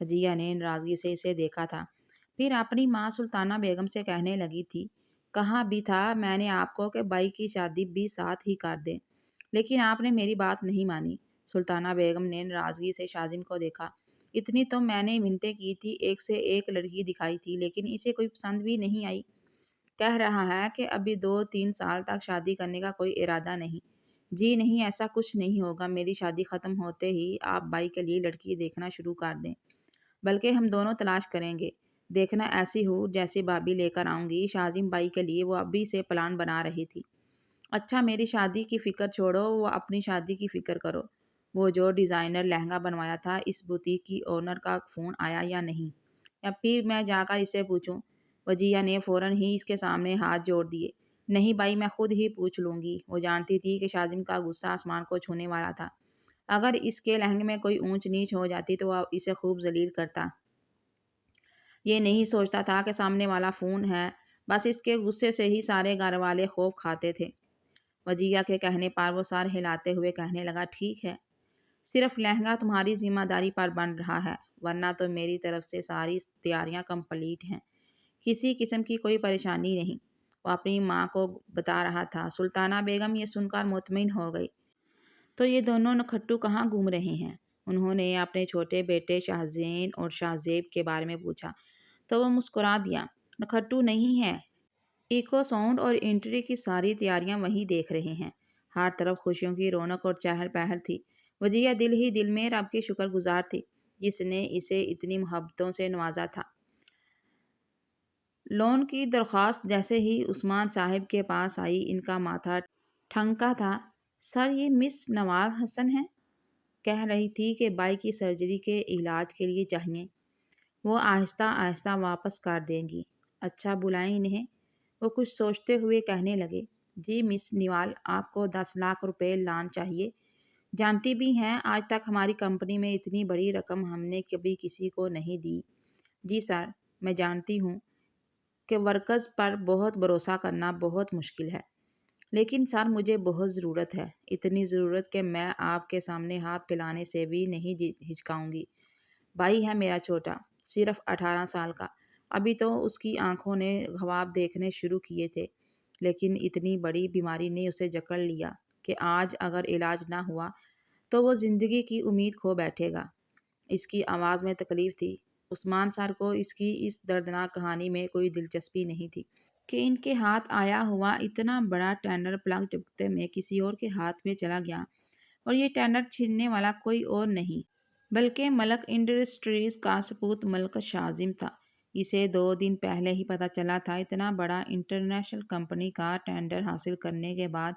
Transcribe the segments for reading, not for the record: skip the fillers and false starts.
وجیہ نے ناراضگی سے اسے دیکھا تھا۔ پھر اپنی ماں سلطانہ بیگم سے کہنے لگی تھی، کہا بھی تھا میں نے آپ کو کہ بائی کی شادی بھی ساتھ ہی کر دیں، لیکن آپ نے میری بات نہیں مانی۔ سلطانہ بیگم نے ناراضگی سے شاہزم کو دیکھا۔ اتنی تو میں نے منتیں کی تھی، ایک سے ایک لڑکی دکھائی تھی، لیکن اسے کوئی پسند بھی نہیں آئی۔ کہہ رہا ہے کہ ابھی 2-3 سال تک شادی کرنے کا کوئی ارادہ نہیں۔ جی نہیں، ایسا کچھ نہیں ہوگا۔ میری شادی ختم ہوتے ہی آپ بائی کے لیے لڑکی دیکھنا شروع کر دیں، بلکہ ہم دونوں تلاش کریں گے۔ دیکھنا ایسی ہو جیسی بھابھی لے کر آؤں گی۔ شاہزم بائی کے لیے وہ ابھی سے پلان بنا رہی تھی۔ اچھا میری شادی کی فکر چھوڑو، وہ اپنی شادی کی فکر کرو۔ وہ جو ڈیزائنر لہنگا بنوایا تھا، اس بوتیک کی اونر کا فون آیا یا نہیں؟ یا پھر میں جا کر اسے پوچھوں؟ وجیہ نے فوراً ہی اس کے سامنے ہاتھ جوڑ دیے۔ نہیں بھائی، میں خود ہی پوچھ لوں گی۔ وہ جانتی تھی کہ شاہزم کا غصہ آسمان کو چھونے والا تھا۔ اگر اس کے لہنگے میں کوئی اونچ نیچ ہو جاتی تو وہ اسے خوب ذلیل کرتا۔ یہ نہیں سوچتا تھا کہ سامنے والا فون ہے، بس اس کے غصے سے ہی سارے گھر والے خوف کھاتے تھے۔ وجیہ کے کہنے پر وہ سر ہلاتے ہوئے کہنے لگا، ٹھیک ہے، صرف لہنگا تمہاری ذمہ داری پر بن رہا ہے، ورنہ تو میری طرف سے ساری تیاریاں کمپلیٹ ہیں، کسی قسم کی کوئی پریشانی نہیں۔ وہ اپنی ماں کو بتا رہا تھا۔ سلطانہ بیگم یہ سن کر مطمئن ہو گئی۔ تو یہ دونوں نکھٹو کہاں گھوم رہے ہیں؟ انہوں نے اپنے چھوٹے بیٹے شاہزین اور شاہزیب کے بارے میں پوچھا تو وہ مسکرا دیا۔ نکھٹو نہیں ہے، ایکو ساؤنڈ اور انٹری کی ساری تیاریاں وہیں دیکھ رہے ہیں۔ ہر طرف خوشیوں کی رونق اور چہل پہل تھی۔ وجیہ دل ہی دل میں رب کی شکر گزار تھی، جس نے اسے اتنی محبتوں سے نوازا تھا۔ لون کی درخواست جیسے ہی عثمان صاحب کے پاس آئی، ان کا ماتھا ٹھنکا تھا۔ سر، یہ مس نوال حسن ہیں، کہہ رہی تھی کہ بائی کی سرجری کے علاج کے لیے چاہیے۔ وہ آہستہ آہستہ واپس کر دیں گی۔ اچھا، بلائیں انہیں۔ وہ کچھ سوچتے ہوئے کہنے لگے، جی مس نیوال، آپ کو 10 لاکھ روپے لان چاہیے۔ جانتی بھی ہیں آج تک ہماری کمپنی میں اتنی بڑی رقم ہم نے کبھی کسی کو نہیں دی۔ جی سر، میں جانتی ہوں کہ ورکرز پر بہت بھروسہ کرنا بہت مشکل ہے، لیکن سر مجھے بہت ضرورت ہے، اتنی ضرورت کہ میں آپ کے سامنے ہاتھ پھیلانے سے بھی نہیں ہچکاؤں گی۔ بھائی ہے میرا چھوٹا، صرف 18 سال کا، ابھی تو اس کی آنکھوں نے خواب دیکھنے شروع کیے تھے، لیکن اتنی بڑی بیماری نے اسے جکڑ لیا کہ آج اگر علاج نہ ہوا تو وہ زندگی کی امید کھو بیٹھے گا۔ اس کی آواز میں تکلیف تھی۔ عثمان سر کو اس کی اس دردناک کہانی میں کوئی دلچسپی نہیں تھی کہ ان کے ہاتھ آیا ہوا اتنا بڑا ٹینڈر پلک جھپکتے میں کسی اور کے ہاتھ میں چلا گیا، اور یہ ٹینڈر چھیننے والا کوئی اور نہیں بلکہ ملک انڈسٹریز کا سپوت ملک شاہزم تھا۔ اسے 2 دن پہلے ہی پتہ چلا تھا۔ اتنا بڑا انٹرنیشنل کمپنی کا ٹینڈر حاصل کرنے کے بعد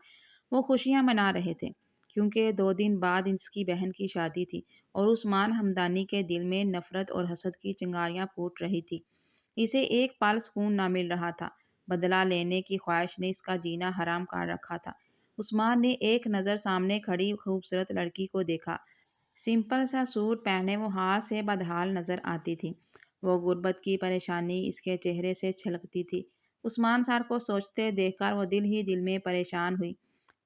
وہ خوشیاں منا رہے تھے، کیونکہ 2 دن بعد اس کی بہن کی شادی تھی، اور عثمان حمدانی کے دل میں نفرت اور حسد کی چنگاریاں پھوٹ رہی تھی۔ اسے ایک پل سکون نہ مل رہا تھا۔ بدلہ لینے کی خواہش نے اس کا جینا حرام کر رکھا تھا۔ عثمان نے ایک نظر سامنے کھڑی خوبصورت لڑکی کو دیکھا۔ سمپل سا سوٹ پہنے وہ حال سے بدحال نظر آتی تھی۔ وہ غربت کی پریشانی اس کے چہرے سے چھلکتی تھی۔ عثمان سر کو سوچتے دیکھ کر وہ دل ہی دل میں پریشان ہوئی۔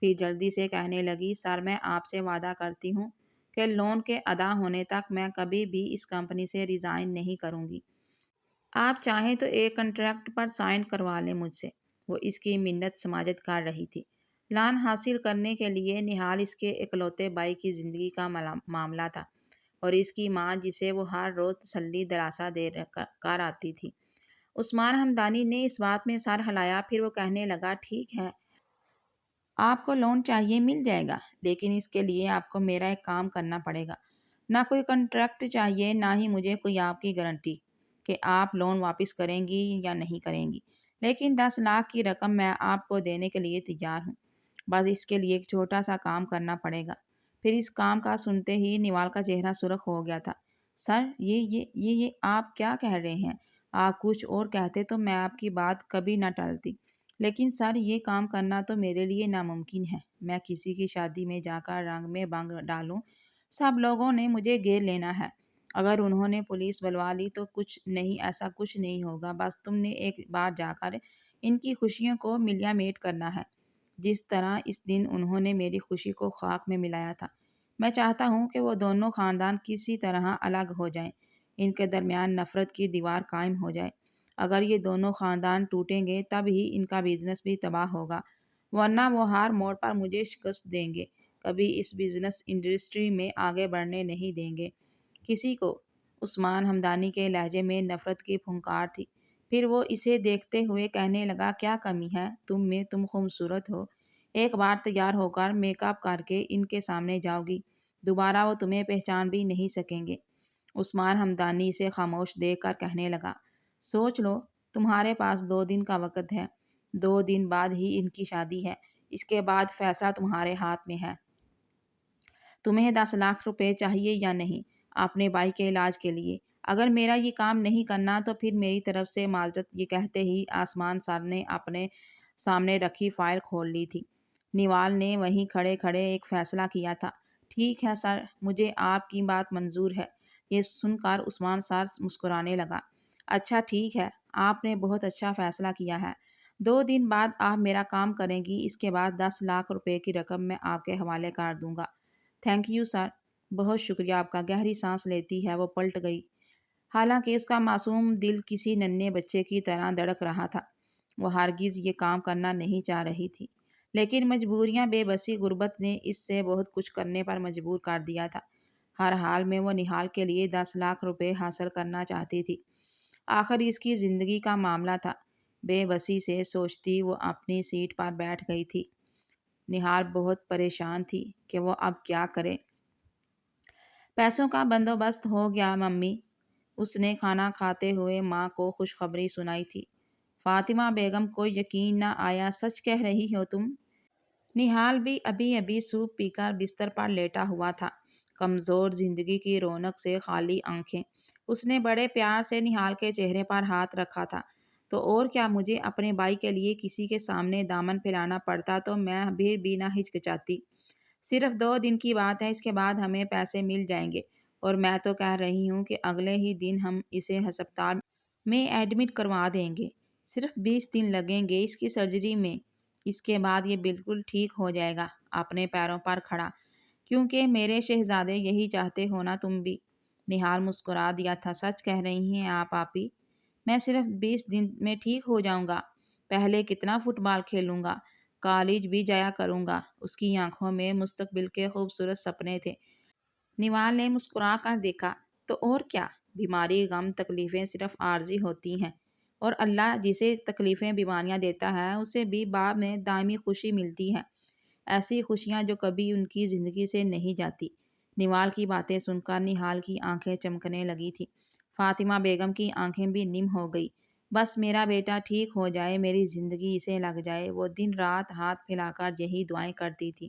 پھر جلدی سے کہنے لگی، سر میں آپ سے وعدہ کرتی ہوں کہ لون کے ادا ہونے تک میں کبھی بھی اس کمپنی سے ریزائن نہیں کروں گی۔ آپ چاہیں تو ایک کنٹریکٹ پر سائن کروا لیں مجھ سے۔ وہ اس کی منت سماجت کر رہی تھی۔ لان حاصل کرنے کے لیے نہال اس کے اکلوتے بھائی کی زندگی کا معاملہ تھا، اور اس کی ماں جسے وہ ہر روز تسلی دلاسا دے کر آتی تھی۔ عثمان حمدانی نے اس بات میں سر ہلایا، پھر وہ کہنے لگا، ٹھیک ہے، آپ کو لون چاہیے، مل جائے گا، لیکن اس کے لیے آپ کو میرا ایک کام کرنا پڑے گا۔ نہ کوئی کنٹریکٹ چاہیے، نہ ہی مجھے کوئی آپ کی گارنٹی کہ آپ لون واپس کریں گی یا نہیں کریں گی، لیکن 10 لاکھ کی رقم میں آپ کو دینے کے لیے تیار ہوں۔ بس اس کے لیے ایک چھوٹا سا کام کرنا پڑے گا۔ پھر اس کام کا سنتے ہی نیوال کا چہرہ سرخ ہو گیا تھا۔ سر، یہ آپ کیا کہہ رہے ہیں؟ آپ کچھ اور کہتے تو میں آپ کی بات کبھی نہ ٹالتی، لیکن سر یہ کام کرنا تو میرے لیے ناممکن ہے۔ میں کسی کی شادی میں جا کر رنگ میں بنگ ڈالوں، سب لوگوں نے مجھے گھیر لینا ہے۔ اگر انہوں نے پولیس بلوا لی تو کچھ نہیں، ایسا کچھ نہیں ہوگا، بس تم نے ایک بار جا کر ان کی خوشیوں کو ملیا میٹ کرنا ہے، جس طرح اس دن انہوں نے میری خوشی کو خاک میں ملایا تھا۔ میں چاہتا ہوں کہ وہ دونوں خاندان کسی طرح الگ ہو جائیں، ان کے درمیان نفرت کی دیوار قائم ہو جائے۔ اگر یہ دونوں خاندان ٹوٹیں گے تب ہی ان کا بزنس بھی تباہ ہوگا، ورنہ وہ ہر موڑ پر مجھے شکست دیں گے، کبھی اس بزنس انڈسٹری میں آگے بڑھنے نہیں دیں گے کسی کو۔ عثمان ہمدانی کے لہجے میں نفرت کی پھنکار تھی۔ پھر وہ اسے دیکھتے ہوئے کہنے لگا، کیا کمی ہے تم میں؟ تم خوبصورت ہو، ایک بار تیار ہو کر میک اپ کر کے ان کے سامنے جاؤ گی، دوبارہ وہ تمہیں پہچان بھی نہیں سکیں گے۔ عثمان ہمدانی سے خاموش دیکھ کر کہنے لگا، سوچ لو، تمہارے پاس 2 دن کا وقت ہے، 2 دن بعد ہی ان کی شادی ہے، اس کے بعد فیصلہ تمہارے ہاتھ میں ہے۔ تمہیں 10 لاکھ روپے چاہیے یا نہیں اپنے بھائی کے علاج کے لیے؟ اگر میرا یہ کام نہیں کرنا تو پھر میری طرف سے معذرت۔ یہ کہتے ہی آسمان سر نے اپنے سامنے رکھی فائل کھول لی تھی۔ نیوال نے وہیں کھڑے کھڑے ایک فیصلہ کیا تھا۔ ٹھیک ہے سر، مجھے آپ کی بات منظور ہے۔ یہ سن کر عثمان سر مسکرانے لگا۔ اچھا ٹھیک ہے، آپ نے بہت اچھا فیصلہ کیا ہے۔ 2 دن بعد آپ میرا کام کریں گی، اس کے بعد 10 لاکھ روپے کی رقم میں آپ کے حوالے کر دوں گا۔ تھینک یو سر، بہت شکریہ آپ کا۔ گہری سانس لیتی ہے وہ پلٹ گئی، حالانکہ اس کا معصوم دل کسی ننھے بچے کی طرح دھڑک رہا تھا۔ وہ ہرگز یہ کام کرنا نہیں چاہ رہی تھی، لیکن مجبوریاں، بے بسی، غربت نے اس سے بہت کچھ کرنے پر مجبور کر دیا تھا۔ ہر حال میں وہ نہال کے لیے 10 لاکھ روپے حاصل کرنا چاہتی تھی۔ آخر اس کی زندگی کا معاملہ تھا۔ بے بسی سے سوچتی وہ اپنی سیٹ پر بیٹھ گئی تھی۔ نہال بہت پریشان تھی کہ وہ اب کیا کرے۔ پیسوں کا بندوبست ہو گیا ممی، اس نے کھانا کھاتے ہوئے ماں کو خوشخبری سنائی تھی۔ فاطمہ بیگم کو یقین نہ آیا، سچ کہہ رہی ہو تم؟ نہال بھی ابھی ابھی سوپ پی کر بستر پر لیٹا ہوا تھا، کمزور، زندگی کی رونق سے خالی آنکھیں۔ اس نے بڑے پیار سے نہال کے چہرے پر ہاتھ رکھا تھا۔ تو اور کیا، مجھے اپنے بھائی کے لیے کسی کے سامنے دامن پھیلانا پڑتا تو میں بھی نہ ہچکچاتی۔ صرف 2 دن کی بات ہے، اس کے بعد ہمیں پیسے مل جائیں گے، اور میں تو کہہ رہی ہوں کہ اگلے ہی دن ہم اسے ہسپتال میں ایڈمٹ کروا دیں گے۔ صرف 20 دن لگیں گے اس کی سرجری میں، اس کے بعد یہ بالکل ٹھیک ہو جائے گا، اپنے پیروں پر کھڑا۔ کیونکہ میرے شہزادے یہی چاہتے ہو نا تم بھی؟ نہال مسکرا دیا تھا۔ سچ کہہ رہی ہیں آپ آپی، میں صرف 20 دن میں ٹھیک ہو جاؤں گا۔ پہلے کتنا فٹ بال کھیلوں گا، کالج بھی جایا کروں گا۔ اس کی آنکھوں میں مستقبل کے خوبصورت سپنے تھے۔ نہال نے مسکرا کر دیکھا، تو اور کیا، بیماری، غم، تکلیفیں صرف عارضی ہوتی ہیں، اور اللہ جسے تکلیفیں، بیماریاں دیتا ہے اسے بھی بعد میں دائمی خوشی ملتی ہے، ایسی خوشیاں جو کبھی ان کی زندگی سے نہیں جاتی۔ نہال کی باتیں سن کر نہال کی آنکھیں چمکنے لگی تھیں۔ فاطمہ بیگم کی آنکھیں بھی نم ہو گئی۔ بس میرا بیٹا ٹھیک ہو جائے، میری زندگی اسے لگ جائے، وہ دن رات ہاتھ پھیلا کر یہی دعائیں کرتی تھی۔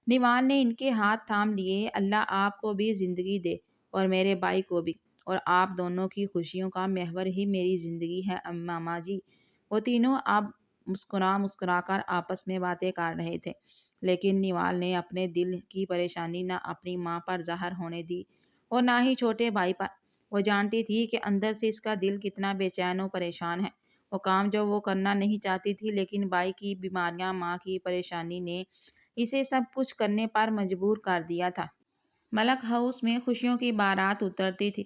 نہال نے ان کے ہاتھ تھام لیے۔ اللہ آپ کو بھی زندگی دے، اور میرے بھائی کو بھی، اور آپ دونوں کی خوشیوں کا محور ہی میری زندگی ہے ماما جی۔ وہ تینوں اب مسکرا مسکرا کر آپس میں باتیں کر رہے تھے، لیکن نہال نے اپنے دل کی پریشانی نہ اپنی ماں پر ظاہر ہونے دی اور نہ ہی چھوٹے بھائی پر۔ وہ جانتی تھی کہ اندر سے اس کا دل کتنا بے چین و پریشان ہے۔ وہ کام جو وہ کرنا نہیں چاہتی تھی، لیکن بھائی کی بیماریاں، ماں کی پریشانی نے اسے سب کچھ کرنے پر مجبور کر دیا تھا۔ ملک ہاؤس میں خوشیوں کی بارات اترتی تھی۔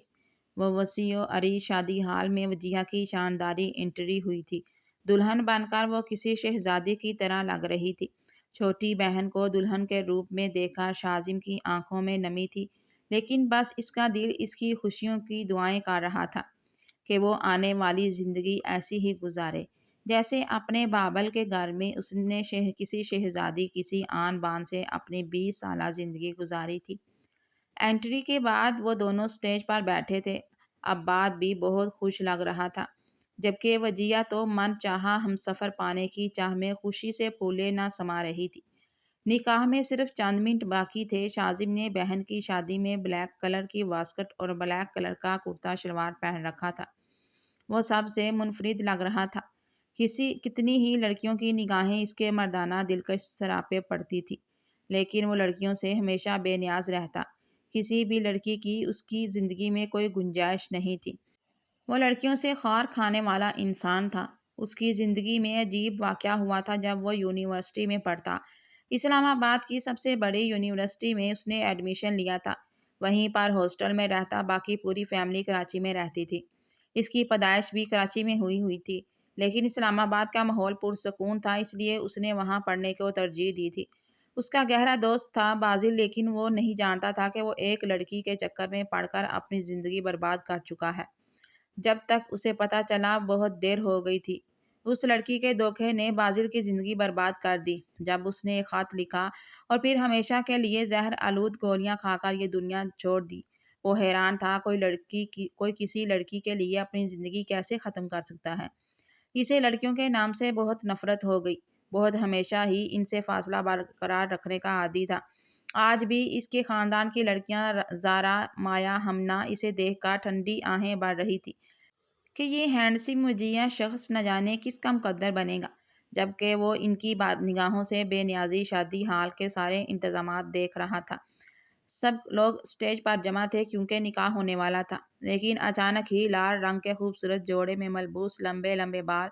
وہ وسیع و عریض شادی ہال میں وجیہہ کی شانداری انٹری ہوئی تھی۔ دلہن بن کر وہ کسی شہزادی کی طرح لگ رہی تھی۔ چھوٹی بہن کو دلہن کے روپ میں دیکھ کر شاہزم کی آنکھوں میں نمی تھی، لیکن بس اس کا دل اس کی خوشیوں کی دعائیں کر رہا تھا کہ وہ آنے والی زندگی ایسی ہی گزارے جیسے اپنے بابل کے گھر میں اس نے کسی شہزادی، کسی آن بان سے اپنی 20 سالہ زندگی گزاری تھی۔ انٹری کے بعد وہ دونوں سٹیج پر بیٹھے تھے۔ عباد بھی بہت خوش لگ رہا تھا، جبکہ وجیہہ تو من چاہا ہمسفر پانے کی چاہ میں خوشی سے پھولے نہ سما رہی تھی۔ نکاح میں صرف چند منٹ باقی تھے۔ شاہزم نے بہن کی شادی میں بلیک کلر کی واسکٹ اور بلیک کلر کا کرتا شلوار پہن رکھا تھا۔ وہ سب سے منفرد لگ رہا تھا۔ کتنی ہی لڑکیوں کی نگاہیں اس کے مردانہ دلکش سراپے پڑتی تھی، لیکن وہ لڑکیوں سے ہمیشہ بے نیاز رہتا۔ کسی بھی لڑکی کی اس کی زندگی میں کوئی گنجائش نہیں تھی۔ وہ لڑکیوں سے خار کھانے والا انسان تھا۔ اس کی زندگی میں عجیب واقعہ ہوا تھا جب وہ یونیورسٹی میں پڑھتا۔ اسلام آباد کی سب سے بڑی یونیورسٹی میں اس نے ایڈمیشن لیا تھا۔ وہیں پر ہاسٹل میں رہتا، باقی پوری فیملی کراچی میں رہتی تھی۔ اس کی پیدائش بھی کراچی میں ہوئی تھی، لیکن اسلام آباد کا ماحول پرسکون تھا، اس لیے اس نے وہاں پڑھنے کو ترجیح دی تھی۔ اس کا گہرا دوست تھا بازل، لیکن وہ نہیں جانتا تھا کہ وہ ایک لڑکی کے چکر میں پڑ کر اپنی زندگی برباد کر چکا ہے۔ جب تک اسے پتہ چلا بہت دیر ہو گئی تھی۔ اس لڑکی کے دھوکے نے بازل کی زندگی برباد کر دی۔ جب اس نے ایک خط لکھا اور پھر ہمیشہ کے لیے زہر آلود گولیاں کھا کر یہ دنیا چھوڑ دی، وہ حیران تھا کوئی کسی لڑکی کے لیے اپنی زندگی کیسے ختم کر سکتا ہے۔ اسے لڑکیوں کے نام سے بہت نفرت ہو گئی۔ بہت ہمیشہ ہی ان سے فاصلہ برقرار رکھنے کا عادی تھا۔ آج بھی اس کے خاندان کی لڑکیاں زارا، مایا، ہمنا اسے دیکھ کر ٹھنڈی آہیں بھر رہی تھی کہ یہ ہینڈسم مجیہ شخص نہ جانے کس کا مقدر بنے گا، جبکہ وہ ان کی نگاہوں سے بے نیازی شادی حال کے سارے انتظامات دیکھ رہا تھا۔ سب لوگ اسٹیج پر جمع تھے کیونکہ نکاح ہونے والا تھا، لیکن اچانک ہی لال رنگ کے خوبصورت جوڑے میں ملبوس لمبے لمبے بال،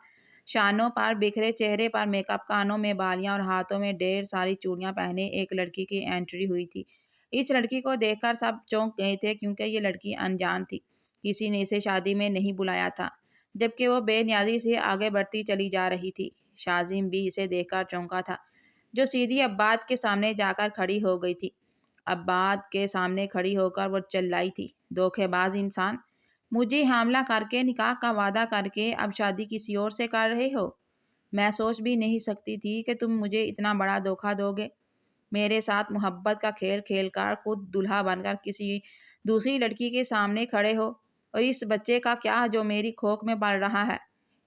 شانوں پر بکھرے، چہرے پر میک اپ، کانوں میں بالیاں اور ہاتھوں میں ڈھیر ساری چوڑیاں پہنے ایک لڑکی کی انٹری ہوئی تھی۔ اس لڑکی کو دیکھ کر سب چونک گئے تھے کیونکہ یہ لڑکی انجان تھی، کسی نے اسے شادی میں نہیں بلایا تھا، جبکہ وہ بے نیازی سے آگے بڑھتی چلی جا رہی تھی۔ شازم بھی اسے دیکھ کر چونکا تھا، جو سیدھی عباد کے سامنے جا کر کھڑی ہو گئی تھی۔ عباد کے سامنے کھڑی ہو کر وہ چلائی تھی، دھوکے باز انسان، مجھے حاملہ کر کے نکاح کا وعدہ کر کے اب شادی کسی اور سے کر رہے ہو؟ میں سوچ بھی نہیں سکتی تھی کہ تم مجھے اتنا بڑا دھوکہ دو گے۔ میرے ساتھ محبت کا کھیل کھیل کر خود دلہا بن کر کسی دوسری لڑکی کے سامنے کھڑے ہو، اور اس بچے کا کیا جو میری کھوک میں پل رہا ہے؟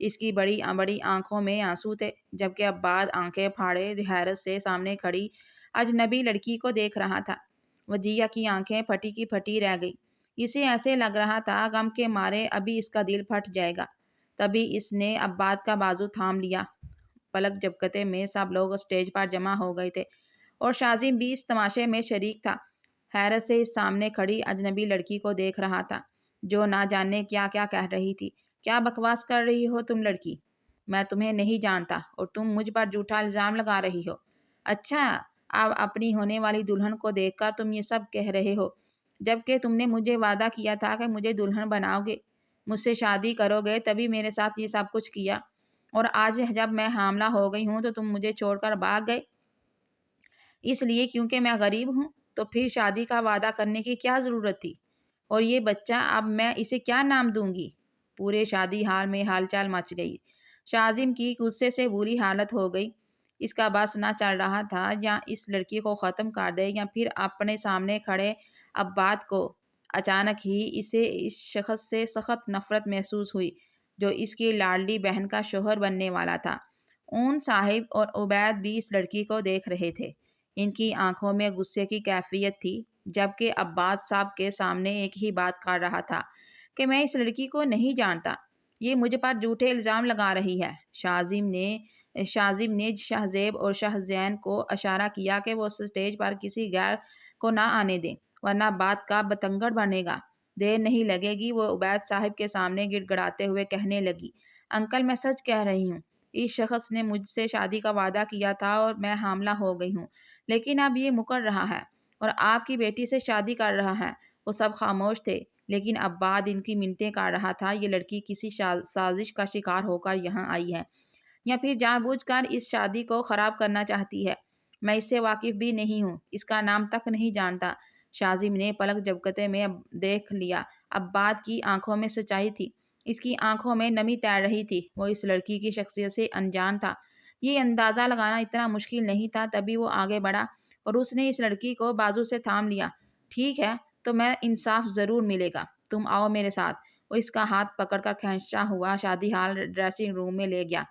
اس کی بڑی بڑی آنکھوں میں آنسو تھے، جبکہ عباد آنکھیں پھاڑے حیرت سے سامنے کھڑی اجنبی لڑکی کو دیکھ رہا تھا۔ وجیہ کی آنکھیں پھٹی کی پھٹی رہ گئی۔ اسے ایسے لگ رہا تھا غم کے مارے ابھی اس کا دل پھٹ جائے گا۔ تبھی اس نے عباد کا بازو تھام لیا۔ پلک جھپکتے میں سب لوگ اسٹیج پر جمع ہو گئے تھے اور شازم بھی اس تماشے میں شریک تھا۔ حیرت سے اس سامنے کھڑی اجنبی لڑکی کو دیکھ رہا تھا، جو نہ جانے کیا کیا کہہ رہی تھی۔ کیا بکواس کر رہی ہو تم لڑکی؟ میں تمہیں نہیں جانتا اور تم مجھ پر جھوٹا الزام لگا رہی ہو۔ اچھا، اب اپنی ہونے والی دلہن کو دیکھ کر تم یہ سب کہہ رہے ہو، جبکہ تم نے مجھے وعدہ کیا تھا کہ مجھے دلہن بناؤ گے، مجھ سے شادی کرو گے، تبھی میرے ساتھ یہ سب کچھ کیا، اور آج جب میں حاملہ ہو گئی ہوں تو تم مجھے چھوڑ کر بھاگ گئے، اس لیے کیونکہ میں غریب ہوں؟ تو پھر شادی کا وعدہ کرنے کی کیا ضرورت تھی؟ اور یہ بچہ اب میں اسے کیا نام دوں گی؟ پورے شادی حال میں ہلچل مچ گئی۔ شازم کی غصے سے بری حالت ہو گئی۔ اس کا بس نہ چل رہا تھا، یا اس لڑکی کو ختم کر دے یا پھر اپنے سامنے کھڑے عباد کو۔ اچانک ہی اسے اس شخص سے سخت نفرت محسوس ہوئی جو اس کی لاڈلی بہن کا شوہر بننے والا تھا۔ اون صاحب اور عبید بھی اس لڑکی کو دیکھ رہے تھے۔ ان کی آنکھوں میں غصے کی کیفیت تھی، جبکہ عباد صاحب کے سامنے ایک ہی بات کر رہا تھا کہ میں اس لڑکی کو نہیں جانتا، یہ مجھ پر جھوٹے الزام لگا رہی ہے۔ شازم نے شہزیب اور شہزین کو اشارہ کیا کہ وہ اسٹیج پر کسی غیر کو نہ آنے دیں، ورنہ بات کا بتنگڑ بنے گا۔ دیر نہیں لگے گی، وہ عبید صاحب کے سامنے گڑ گڑاتے ہوئے کہنے لگی، انکل میں سچ کہہ رہی ہوں، اس شخص نے مجھ سے شادی کا وعدہ کیا تھا اور میں حاملہ ہو گئی ہوں، لیکن اب یہ مکر رہا ہے اور آپ کی بیٹی سے شادی کر رہا ہے۔ وہ سب خاموش تھے، لیکن عباد ان کی منتیں کر رہا تھا، یہ لڑکی کسی سازش کا شکار ہو کر یہاں آئی ہے، یا پھر جان بوجھ کر اس شادی کو خراب کرنا چاہتی ہے۔ میں اس سے واقف بھی نہیں ہوں، اس کا نام تک نہیں جانتا۔ شازم نے پلک جھپکتے میں دیکھ لیا، عباد کی آنکھوں میں سچائی تھی، اس کی آنکھوں میں نمی تیر رہی تھی، وہ اس لڑکی کی شخصیت سے انجان تھا۔ یہ اندازہ لگانا اتنا مشکل نہیں تھا۔ تبھی وہ آگے بڑھا اور اس نے اس لڑکی کو بازو سے تھام لیا۔ ٹھیک ہے، تو میں انصاف ضرور ملے گا، تم آؤ میرے ساتھ۔ وہ اس کا ہاتھ پکڑ کر کھینچتا ہوا شادی ہال ڈریسنگ روم میں لے گیا۔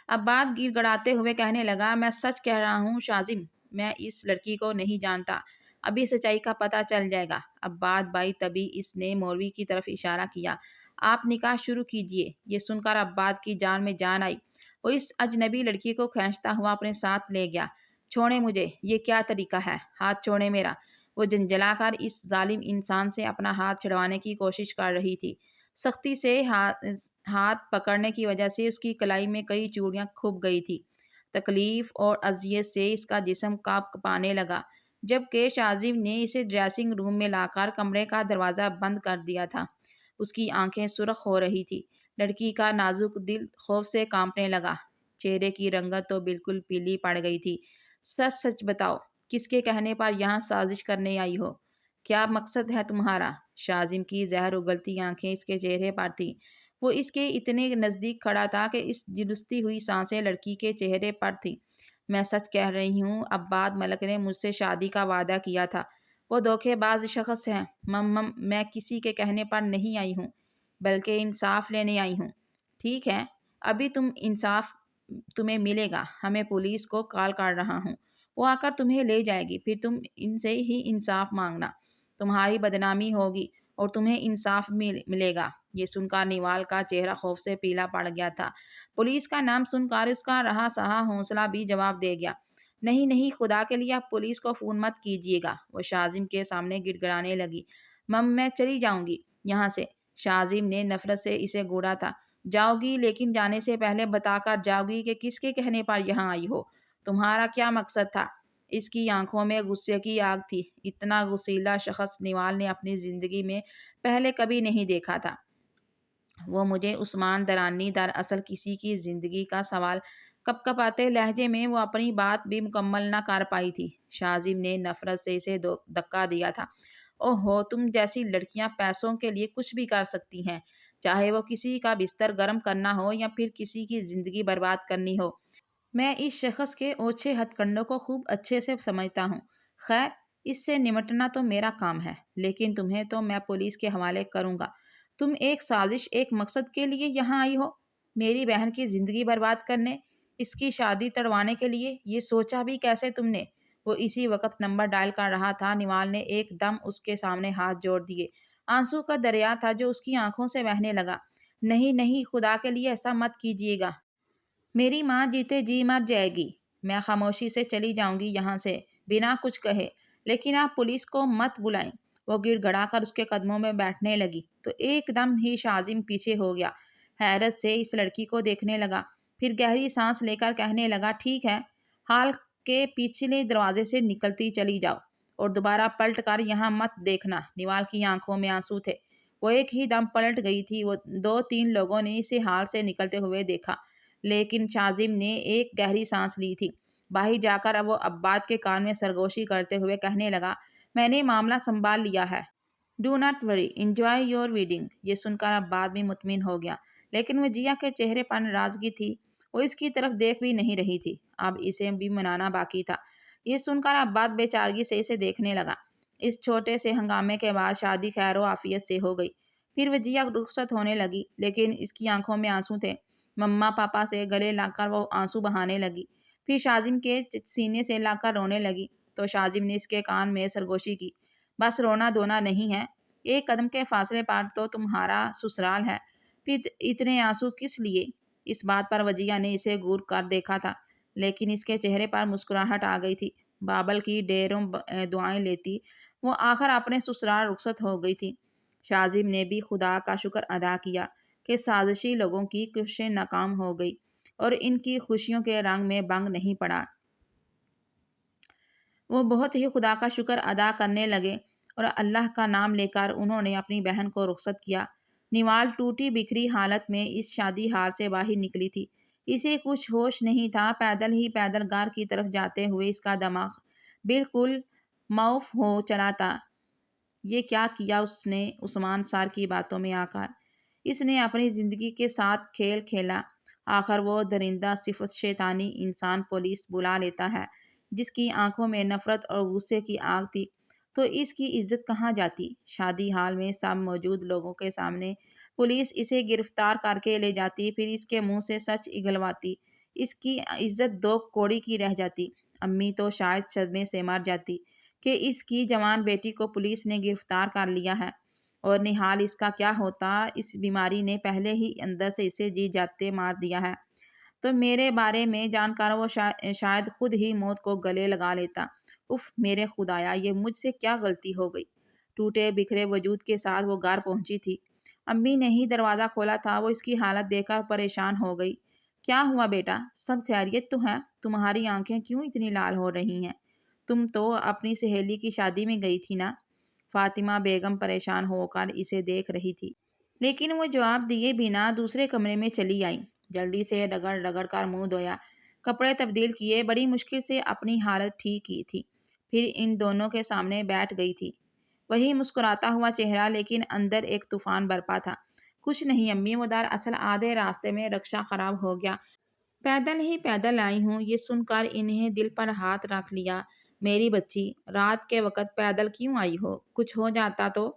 عباد گڑ گڑاتے ہوئے کہنے لگا، میں سچ کہہ رہا ہوں شازم، میں اس لڑکی کو نہیں جانتا، ابھی سچائی کا پتہ چل جائے گا۔ عباد بھائی، تبھی اس نے مولوی کی طرف اشارہ کیا، آپ نکاح شروع کیجئے۔ یہ سن کر عباد کی جان میں جان آئی، وہ اس اجنبی لڑکی کو کھینچتا ہوا اپنے ساتھ لے گیا۔ چھوڑیں مجھے، یہ کیا طریقہ ہے؟ ہاتھ چھوڑیں میرا۔ وہ جنجلا کر اس ظالم انسان سے اپنا ہاتھ چھڑوانے کی کوشش کر رہی تھی۔ سختی سے ہاتھ پکڑنے کی وجہ سے اس کی کلائی میں کئی چوڑیاں کھب گئی تھی۔ تکلیف اور اذیت سے اس کا جسم کانپنے لگا۔ جبکہ شاذم نے اسے ڈریسنگ روم میں لا کر کمرے کا دروازہ بند کر دیا تھا۔ اس کی آنکھیں سرخ ہو رہی تھی۔ لڑکی کا نازک دل خوف سے کانپنے لگا۔ چہرے کی رنگت تو بالکل پیلی پڑ گئی تھی۔ سچ سچ بتاؤ، کس کے کہنے پر یہاں سازش کرنے آئی ہو؟ کیا مقصد ہے تمہارا؟ شاذم کی زہر اگلتی آنکھیں اس کے چہرے پر تھیں۔ وہ اس کے اتنے نزدیک کھڑا تھا کہ اس جلستی ہوئی سانسیں لڑکی کے چہرے پر تھیں۔ میں سچ کہہ رہی ہوں، عباد ملک نے مجھ سے شادی کا وعدہ کیا تھا۔ وہ دھوکے باز شخص ہے۔ میں کسی کے کہنے پر نہیں آئی ہوں، بلکہ انصاف لینے آئی ہوں۔ ٹھیک ہے، ابھی انصاف تمہیں ملے گا۔ میں پولیس کو کال کر رہا ہوں، وہ آ کر تمہیں لے جائے گی، پھر تم ان سے ہی انصاف مانگنا۔ تمہاری بدنامی ہوگی اور تمہیں انصاف ملے گا۔ یہ سن کر نیوال کا چہرہ خوف سے پیلا پڑ گیا تھا۔ پولیس کا نام سن کر اس کا رہا سہا حوصلہ بھی جواب دے گیا۔ نہیں نہیں، خدا کے لیے آپ پولیس کو فون مت کیجیے گا، وہ شاذم کے سامنے گڑ گڑانے لگی۔ میں چلی جاؤں گی یہاں سے۔ شاذم نے نفرت سے اسے گھوڑا تھا۔ جاؤ گی، لیکن جانے سے پہلے بتا کر جاؤ گی کہ کس کے کہنے پر یہاں آئی ہو؟ تمہارا کیا مقصد تھا؟ اس کی آنکھوں میں غصے کی آگ تھی۔ اتنا غصیلا شخص نیوال نے اپنی زندگی میں پہلے کبھی نہیں دیکھا تھا۔ وہ مجھے عثمان درانی دراصل کسی کی زندگی کا سوال کپ کپاتے لہجے میں وہ اپنی بات بھی مکمل نہ کر پائی تھی۔ شاذم نے نفرت سے اسے دھکا دیا تھا۔ اوہو، تم جیسی لڑکیاں پیسوں کے لیے کچھ بھی کر سکتی ہیں، چاہے وہ کسی کا بستر گرم کرنا ہو یا پھر کسی کی زندگی برباد کرنی ہو۔ میں اس شخص کے اوچھے ہتھ کنڈوں کو خوب اچھے سے سمجھتا ہوں۔ خیر، اس سے نمٹنا تو میرا کام ہے، لیکن تمہیں تو میں پولیس کے حوالے کروں گا۔ تم ایک سازش، ایک مقصد کے لیے یہاں آئی ہو، میری بہن کی زندگی برباد کرنے، اس کی شادی تڑوانے کے لیے۔ یہ سوچا بھی کیسے تم نے؟ وہ اسی وقت نمبر ڈائل کر رہا تھا۔ نیوال نے ایک دم اس کے سامنے ہاتھ جوڑ دیے۔ آنسو کا دریا تھا جو اس کی آنکھوں سے بہنے لگا۔ نہیں نہیں، خدا کے لیے ایسا مت کیجیے گا۔ میری ماں جیتے جی مر جائے گی۔ میں خاموشی سے چلی جاؤں گی یہاں سے بنا کچھ کہے، لیکن آپ پولیس کو مت بلائیں۔ وہ گڑ گڑا کر اس کے قدموں میں بیٹھنے لگی تو ایک دم ہی شاذم پیچھے ہو گیا۔ حیرت سے اس لڑکی کو دیکھنے لگا، پھر گہری سانس لے کر کہنے لگا، ٹھیک ہے، ہال کے پچھلے دروازے سے نکلتی چلی جاؤ اور دوبارہ پلٹ کر یہاں مت دیکھنا۔ نیوال کی آنکھوں میں آنسو تھے۔ وہ ایک ہی دم پلٹ گئی تھی۔ وہ 2-3 لوگوں نے اسے ہال سے نکلتے ہوئے دیکھا، لیکن شاذم نے ایک گہری سانس لی تھی۔ باہر جا کر وہ عباد کے کان میں سرگوشی کرتے ہوئے کہنے لگا، میں نے معاملہ سنبھال لیا ہے۔ Do not worry, enjoy your wedding. یہ سن کر عباد بھی مطمئن ہو گیا، لیکن وجیہہ کے چہرے پر ناراضگی تھی۔ وہ اس کی طرف دیکھ بھی نہیں رہی تھی۔ اب اسے بھی منانا باقی تھا۔ یہ سن کر عباد بے چارگی سے اسے دیکھنے لگا۔ اس چھوٹے سے ہنگامے کے بعد شادی خیر و عافیت سے ہو گئی۔ پھر وجیہہ رخصت ہونے لگی، لیکن اس کی آنکھوں میں آنسو تھے۔ مما پاپا سے گلے لگ کر وہ آنسو بہانے لگی، پھر شاذم کے سینے سے لگ کر رونے لگی تو شاذم نے اس کے کان میں سرگوشی کی، بس رونا دھونا نہیں ہے، ایک قدم کے فاصلے پر تو تمہارا سسرال ہے، پھر اتنے آنسو کس لیے؟ اس بات پر وجیہہ نے اسے گور کر دیکھا تھا، لیکن اس کے چہرے پر مسکراہٹ آ گئی تھی۔ بابل کی ڈھیروں دعائیں لیتی وہ آخر اپنے سسرال رخصت ہو گئی تھی۔ شاذم نے بھی خدا کا شکر ادا کیا کہ سازشی لوگوں کی کوششیں ناکام ہو گئی اور ان کی خوشیوں کے رنگ میں بنگ نہیں پڑا۔ وہ بہت ہی خدا کا شکر ادا کرنے لگے اور اللہ کا نام لے کر انہوں نے اپنی بہن کو رخصت کیا۔ نیوال ٹوٹی بکھری حالت میں اس شادی ہال سے باہر نکلی تھی۔ اسے کچھ ہوش نہیں تھا۔ پیدل گھر کی طرف جاتے ہوئے اس کا دماغ بالکل معوف ہو چلا تھا۔ یہ کیا کیا اس نے عثمان سار کی باتوں میں آ کر؟ اس نے اپنی زندگی کے ساتھ کھیل کھیلا۔ آخر وہ درندہ صفت شیطانی انسان پولیس بلا لیتا ہے جس کی آنکھوں میں نفرت اور غصے کی آگ تھی، تو اس کی عزت کہاں جاتی؟ شادی ہال میں سب موجود لوگوں کے سامنے پولیس اسے گرفتار کر کے لے جاتی، پھر اس کے منہ سے سچ اگلواتی، اس کی عزت 2 کوڑی کی رہ جاتی۔ امی تو شاید صدمے سے مر جاتی کہ اس کی جوان بیٹی کو پولیس نے گرفتار کر لیا ہے، اور نہال اس کا کیا ہوتا؟ اس بیماری نے پہلے ہی اندر سے اسے جی جاتے مار دیا ہے، تو میرے بارے میں جان کر وہ شاید خود ہی موت کو گلے لگا لیتا۔ اف میرے خدایا، یہ مجھ سے کیا غلطی ہو گئی؟ ٹوٹے بکھرے وجود کے ساتھ وہ گھر پہنچی تھی۔ امی نے ہی دروازہ کھولا تھا۔ وہ اس کی حالت دیکھ کر پریشان ہو گئی۔ کیا ہوا بیٹا؟ سب خیریت تو ہے؟ تمہاری آنکھیں کیوں اتنی لال ہو رہی ہیں؟ تم تو اپنی سہیلی کی شادی میں گئی تھی نا؟ فاطمہ بیگم پریشان ہو کر اسے دیکھ رہی تھی، لیکن وہ جواب دیے بنا دوسرے کمرے میں چلی آئی۔ جلدی سے رگڑ رگڑ کر منہ دھویا، کپڑے تبدیل کیے، بڑی مشکل سے اپنی حالت ٹھیک کی تھی، پھر ان دونوں کے سامنے بیٹھ گئی تھی۔ وہی مسکراتا ہوا چہرہ، لیکن اندر ایک طوفان برپا تھا۔ کچھ نہیں امی، وہ دراصل آدھے راستے میں رکشہ خراب ہو گیا، پیدل ہی پیدل آئی ہوں۔ یہ سن کر انہیں دل پر ہاتھ رکھ لیا۔ میری بچی، رات کے وقت پیدل کیوں آئی ہو؟ کچھ ہو جاتا تو؟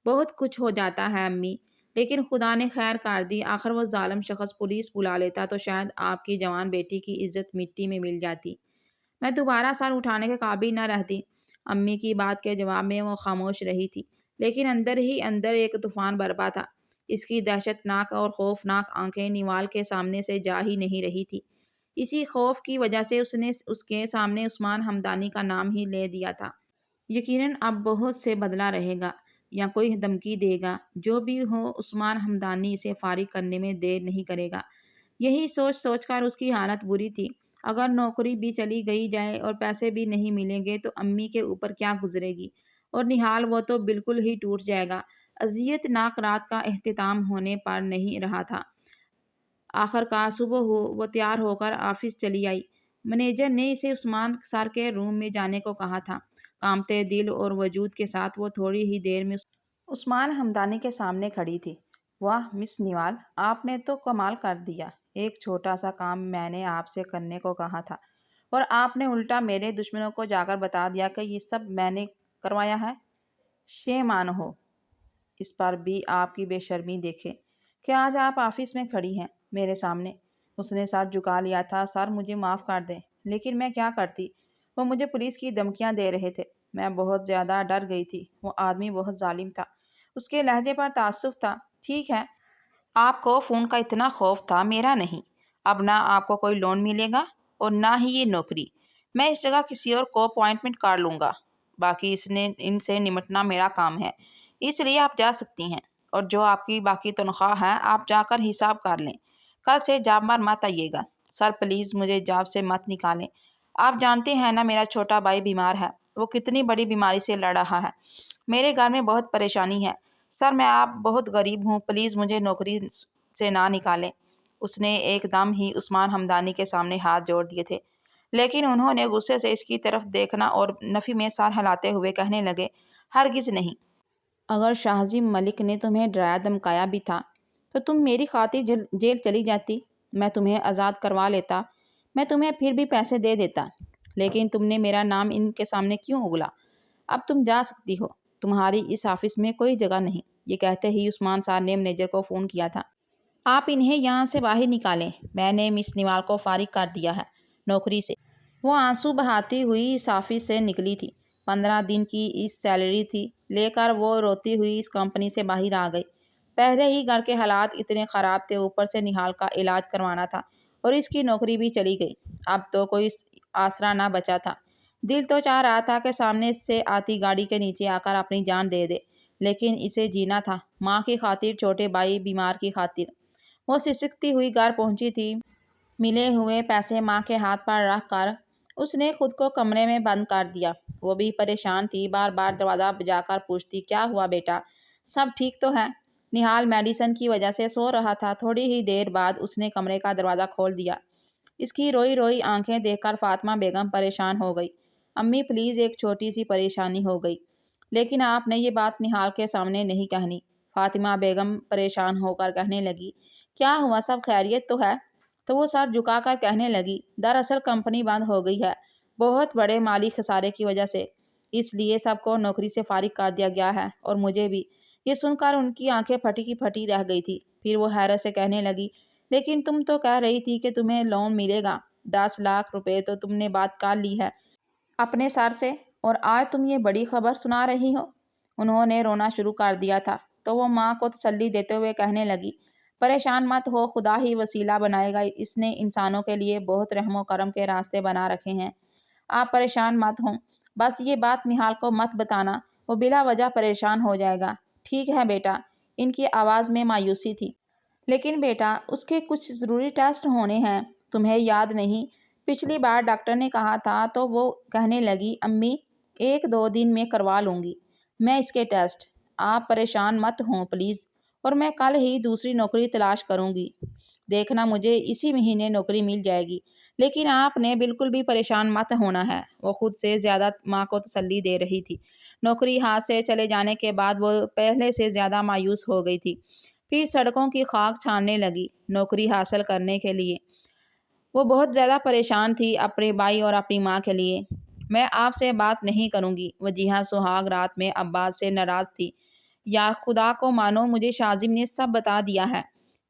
بہت کچھ ہو جاتا ہے امی، لیکن خدا نے خیر کر دی۔ آخر وہ ظالم شخص پولیس بلا لیتا تو شاید آپ کی جوان بیٹی کی عزت مٹی میں مل جاتی، میں دوبارہ سر اٹھانے کے قابل نہ رہتی۔ امی کی بات کے جواب میں وہ خاموش رہی تھی، لیکن اندر ہی اندر ایک طوفان برپا تھا۔ اس کی دہشت ناک اور خوفناک آنکھیں نوال کے سامنے سے جا ہی نہیں رہی تھی۔ اسی خوف کی وجہ سے اس نے اس کے سامنے عثمان ہمدانی کا نام ہی لے دیا تھا۔ یقیناً اب بہت سے بدلہ رہے گا یا کوئی دھمکی دے گا، جو بھی ہو عثمان ہمدانی اسے فارغ کرنے میں دیر نہیں کرے گا۔ یہی سوچ سوچ کر اس کی حالت بری تھی۔ اگر نوکری بھی چلی گئی جائے اور پیسے بھی نہیں ملیں گے تو امی کے اوپر کیا گزرے گی؟ اور نہال، وہ تو بالکل ہی ٹوٹ جائے گا۔ اذیت ناک رات کا اختتام ہونے پر نہیں رہا تھا۔ آخر کار صبح ہو، وہ تیار ہو کر آفس چلی آئی۔ مینیجر نے اسے عثمان سر کے روم میں جانے کو کہا تھا۔ کانپتے دل اور وجود کے ساتھ وہ تھوڑی ہی دیر میں عثمان ہمدانی کے سامنے کھڑی تھی۔ واہ مس نوال، آپ نے تو کمال کر دیا۔ ایک چھوٹا سا کام میں نے آپ سے کرنے کو کہا تھا اور آپ نے الٹا میرے دشمنوں کو جا کر بتا دیا کہ یہ سب میں نے کروایا ہے۔ شیمان ہو اس پر بھی آپ کی بے شرمی دیکھے کہ آج آپ آفس میں کھڑی ہیں میرے سامنے۔ اس نے سر جھکا لیا تھا۔ سر مجھے معاف کر دیں، لیکن میں کیا کرتی؟ وہ مجھے پولیس کی دھمکیاں دے رہے تھے، میں بہت زیادہ ڈر گئی تھی۔ وہ آدمی بہت ظالم تھا۔ اس کے لہجے پر تعصب تھا۔ ٹھیک ہے، آپ کو فون کا اتنا خوف تھا، میرا نہیں۔ اب نہ آپ کو کوئی لون ملے گا اور نہ ہی یہ نوکری۔ میں اس جگہ کسی اور کو اپوائنٹمنٹ کر لوں گا۔ باقی ان سے نمٹنا میرا کام ہے، اس لیے آپ جا سکتی ہیں۔ اور جو آپ کی باقی تنخواہ ہے، آپ جا کر حساب کر لیں۔ کل سے جاب پر مت آئیے گا۔ سر پلیز مجھے جاب سے مت نکالیں۔ آپ جانتے ہیں نا میرا چھوٹا بھائی بیمار ہے، وہ کتنی بڑی بیماری سے لڑ رہا ہے۔ میرے گھر میں بہت پریشانی ہے۔ سر میں آپ بہت غریب ہوں، پلیز مجھے نوکری سے نہ نکالیں۔ اس نے ایک دم ہی عثمان ہمدانی کے سامنے ہاتھ جوڑ دیے تھے، لیکن انہوں نے غصے سے اس کی طرف دیکھنا اور نفی میں سر ہلاتے ہوئے کہنے لگے، ہرگز نہیں۔ اگر شاہزیم ملک نے تمہیں ڈرایا دھمکایا بھی تھا تو تم میری خاطر جیل چلی جاتی، میں تمہیں آزاد کروا لیتا، میں تمہیں پھر بھی پیسے دے دیتا، لیکن تم نے میرا نام ان کے سامنے کیوں اگلا؟ اب تم جا سکتی ہو، تمہاری اس آفس میں کوئی جگہ نہیں۔ یہ کہتے ہی عثمان سر نے مینیجر کو فون کیا تھا، آپ انہیں یہاں سے باہر نکالیں، میں نے مس نوال کو فارغ کر دیا ہے نوکری سے۔ وہ آنسو بہاتی ہوئی اس آفس سے نکلی تھی۔ 15 دن کی اس سیلری تھی لے کر وہ روتی ہوئی اس کمپنی سے باہر آ گئی۔ پہلے ہی گھر کے حالات اتنے خراب تھے، اوپر سے نہال کا علاج کروانا تھا اور اس کی نوکری بھی چلی گئی۔ اب تو کوئی آسرا نہ بچا تھا۔ دل تو چاہ رہا تھا کہ سامنے سے آتی گاڑی کے نیچے آ کر اپنی جان دے دے، لیکن اسے جینا تھا، ماں کی خاطر، چھوٹے بھائی بیمار کی خاطر۔ وہ سسکتی ہوئی گھر پہنچی تھی۔ ملے ہوئے پیسے ماں کے ہاتھ پر رکھ کر اس نے خود کو کمرے میں بند کر دیا۔ وہ بھی پریشان تھی، بار بار دروازہ بجا کر پوچھتی، کیا ہوا بیٹا، سب ٹھیک تو ہے؟ نہال میڈیسن کی وجہ سے سو رہا تھا۔ تھوڑی ہی دیر بعد اس نے کمرے کا دروازہ کھول دیا۔ اس کی روئی روئی آنکھیں دیکھ کر فاطمہ بیگم پریشان ہو گئی۔ امی پلیز، ایک چھوٹی سی پریشانی ہو گئی، لیکن آپ نے یہ بات نہال کے سامنے نہیں کہنی۔ فاطمہ بیگم پریشان ہو کر کہنے لگی، کیا ہوا، سب خیریت تو ہے؟ تو وہ سر جھکا کر کہنے لگی، دراصل کمپنی بند ہو گئی ہے، بہت بڑے مالی خسارے کی وجہ سے، اس لیے سب کو نوکری سے فارغ کر دیا گیا ہے اور مجھے بھی۔ یہ سن کر ان کی آنکھیں پھٹی کی پھٹی رہ گئی تھی۔ پھر وہ حیرت سے کہنے لگی، لیکن تم تو کہہ رہی تھی کہ تمہیں لون ملے گا، 10 لاکھ روپے تو تم نے بات کر لی ہے اپنے سر سے، اور آج تم یہ بڑی خبر سنا رہی ہو۔ انہوں نے رونا شروع کر دیا تھا تو وہ ماں کو تسلی دیتے ہوئے کہنے لگی، پریشان مت ہو، خدا ہی وسیلہ بنائے گا، اس نے انسانوں کے لیے بہت رحم و کرم کے راستے بنا رکھے ہیں، آپ پریشان مت ہوں۔ بس یہ بات نہال کو مت بتانا، وہ بلا وجہ پریشان ہو جائے گا۔ ٹھیک ہے بیٹا، ان کی آواز میں مایوسی تھی، لیکن بیٹا اس کے کچھ ضروری ٹیسٹ ہونے ہیں، تمہیں یاد نہیں؟ پچھلی بار ڈاکٹر نے کہا تھا تو وہ کہنے لگی، امی 1-2 دن میں کروا لوں گی میں اس کے ٹیسٹ۔ آپ پریشان مت ہوں پلیز، اور میں کل ہی دوسری نوکری تلاش کروں گی۔ دیکھنا مجھے اسی مہینے نوکری مل جائے گی، لیکن آپ نے بالکل بھی پریشان مت ہونا ہے۔ وہ خود سے زیادہ ماں کو تسلی دے رہی تھی۔ نوکری ہاتھ سے چلے جانے کے بعد وہ پہلے سے زیادہ مایوس ہو گئی تھی۔ پھر سڑکوں کی خاک چھاننے لگی نوکری حاصل کرنے کے لیے۔ وہ بہت زیادہ پریشان تھی اپنے بھائی اور اپنی ماں کے لیے۔ میں آپ سے بات نہیں کروں گی۔ وجیہہ سہاگ رات میں عباس سے ناراض تھی۔ یار خدا کو مانو، مجھے شاذم نے سب بتا دیا ہے۔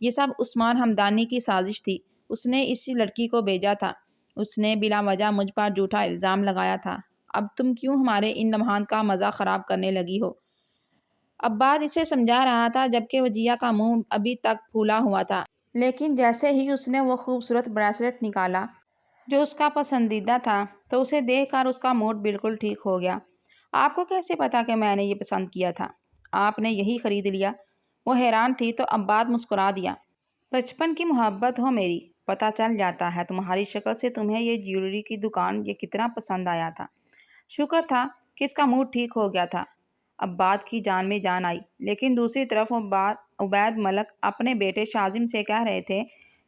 یہ سب عثمان ہمدانی کی سازش تھی۔ اس نے اسی لڑکی کو بھیجا تھا۔ اس نے بلا وجہ مجھ پر جھوٹا الزام لگایا تھا۔ اب تم کیوں ہمارے ان لمحات کا مزہ خراب کرنے لگی ہو؟ عباس اسے سمجھا رہا تھا جبکہ وجیہہ کا منہ ابھی تک پھولا ہوا تھا۔ لیکن جیسے ہی اس نے وہ خوبصورت بریسلٹ نکالا جو اس کا پسندیدہ تھا تو اسے دیکھ کر اس کا موڈ بالکل ٹھیک ہو گیا۔ آپ کو کیسے پتا کہ میں نے یہ پسند کیا تھا؟ آپ نے یہی خرید لیا؟ وہ حیران تھی تو عباس مسکرا دیا۔ بچپن کی محبت ہو میری، پتہ چل جاتا ہے تمہاری شکل سے تمہیں یہ جیولری کی دکان یہ کتنا پسند آیا تھا۔ شکر تھا کہ اس کا موڈ ٹھیک ہو گیا تھا۔ عباس کی جان میں جان آئی۔ لیکن دوسری طرف عبید ملک اپنے بیٹے شاذم سے کہہ رہے تھے،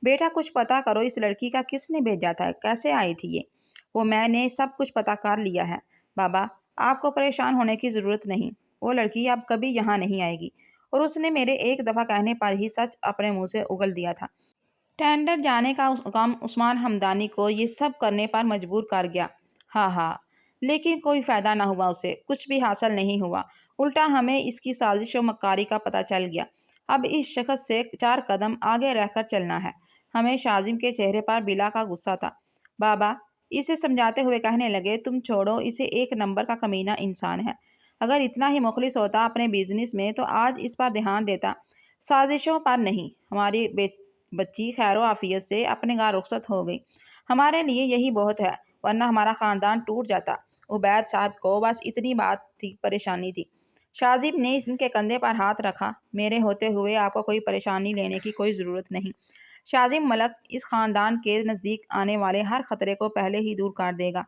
بیٹا کچھ پتا کرو، اس لڑکی کا کس نے بھیجا تھا، کیسے آئی تھی یہ؟ وہ میں نے سب کچھ پتا کر لیا ہے بابا، آپ کو پریشان ہونے کی ضرورت نہیں۔ وہ لڑکی اب کبھی یہاں نہیں آئے گی، اور اس نے میرے ایک دفعہ کہنے پر ہی سچ اپنے منہ سے اگل دیا تھا۔ ٹینڈر جانے کا غم عثمان ہمدانی کو یہ سب کرنے پر مجبور کر گیا۔ ہاں ہاں، لیکن کوئی فائدہ نہ ہوا، اسے کچھ بھی حاصل نہیں ہوا، الٹا ہمیں اس کی سازش و مکاری کا پتہ چل گیا۔ اب اس شخص سے 4 قدم آگے رہ کر چلنا ہے۔ ہمیں شاذم کے چہرے پر بلا کا غصہ تھا۔ بابا اسے سمجھاتے ہوئے کہنے لگے، تم چھوڑو اسے، 1 نمبر کا کمینہ انسان ہے۔ اگر اتنا ہی مخلص ہوتا اپنے بزنس میں تو آج اس پر دھیان دیتا، سازشوں پر نہیں۔ ہماری بچی خیر و عافیت سے اپنے گھر رخصت ہو گئی، ہمارے لیے یہی بہت ہے، ورنہ ہمارا خاندان ٹوٹ جاتا۔ عبید صاحب کو بس اتنی بات تھی، پریشانی تھی۔ شاذم نے ان کے کندھے پر ہاتھ رکھا، میرے ہوتے ہوئے آپ کو کوئی پریشانی لینے کی کوئی ضرورت نہیں۔ شاذم ملک اس خاندان کے نزدیک آنے والے ہر خطرے کو پہلے ہی دور کر دے گا۔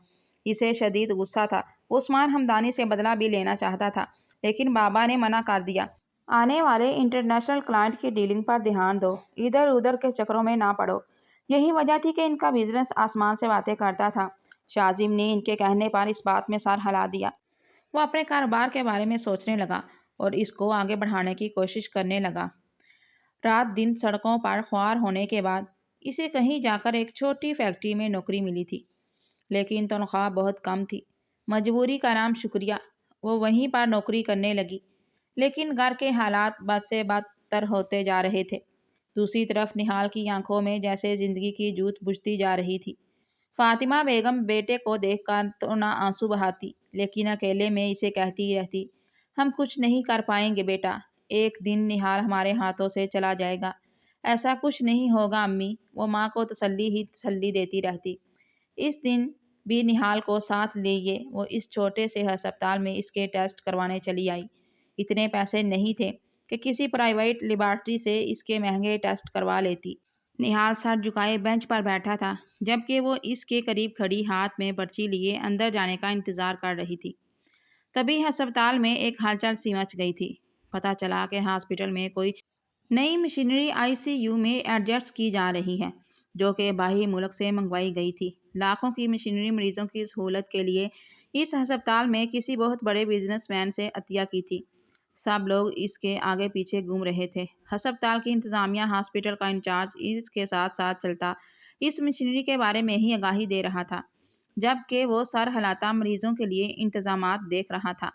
اسے شدید غصہ تھا، وہ عثمان ہمدانی سے بدلہ بھی لینا چاہتا تھا، لیکن بابا نے منع کر دیا۔ آنے والے انٹرنیشنل کلائنٹ کی ڈیلنگ پر دھیان دو، ادھر ادھر کے چکروں میں نہ پڑو۔ یہی وجہ تھی کہ ان کا بزنس آسمان سے باتیں کرتا تھا۔ شاذم نے ان کے کہنے پر اس بات میں سر ہلا دیا۔ وہ اپنے کاروبار کے بارے میں سوچنے لگا اور اس کو آگے بڑھانے کی کوشش کرنے لگا۔ رات دن سڑکوں پر خوار ہونے کے بعد اسے کہیں جا کر ایک چھوٹی فیکٹری میں نوکری ملی تھی، لیکن تنخواہ بہت کم تھی۔ مجبوری کا نام شکریہ، وہ وہیں پر نوکری کرنے لگی، لیکن گھر کے حالات بد سے بدتر ہوتے جا رہے تھے۔ دوسری طرف نہال کی آنکھوں میں جیسے زندگی کی جوت بجھتی جا رہی تھی۔ فاطمہ بیگم بیٹے کو دیکھ کر تو نہ آنسو بہاتی، لیکن اکیلے میں اسے کہتی رہتی، ہم کچھ نہیں کر پائیں گے بیٹا، ایک دن نہال ہمارے ہاتھوں سے چلا جائے گا۔ ایسا کچھ نہیں ہوگا امی، وہ ماں کو تسلی ہی تسلی دیتی رہتی۔ اس دن بھی نہال کو ساتھ لیے وہ اس چھوٹے سے ہسپتال میں اس کے ٹیسٹ کروانے چلی آئی۔ اتنے پیسے نہیں تھے کہ کسی پرائیویٹ لیبارٹری سے اس کے مہنگے ٹیسٹ کروا لیتی۔ نہال سر جھکائے بینچ پر بیٹھا تھا، جبکہ وہ اس کے قریب کھڑی ہاتھ میں پرچی لیے اندر جانے کا انتظار کر رہی تھی۔ تبھی ہسپتال میں ایک ہلچل سی مچ گئی تھی۔ پتہ چلا کہ ہاسپٹل میں کوئی نئی مشینری ICU میں ایڈجسٹ کی جا رہی ہے، جو کہ باہری ملک سے منگوائی گئی تھی۔ لاکھوں کی مشینری مریضوں کی سہولت کے لیے اس ہسپتال میں کسی بہت بڑے بزنس مین سے عطیہ کی تھی۔ سب لوگ اس کے آگے پیچھے گھوم رہے تھے۔ ہسپتال کی انتظامیہ، ہاسپٹل کا انچارج اس کے ساتھ ساتھ چلتا اس مشینری کے بارے میں ہی آگاہی دے رہا تھا، جبکہ وہ سر ہلاتا مریضوں کے لیے انتظامات دیکھ رہا تھا۔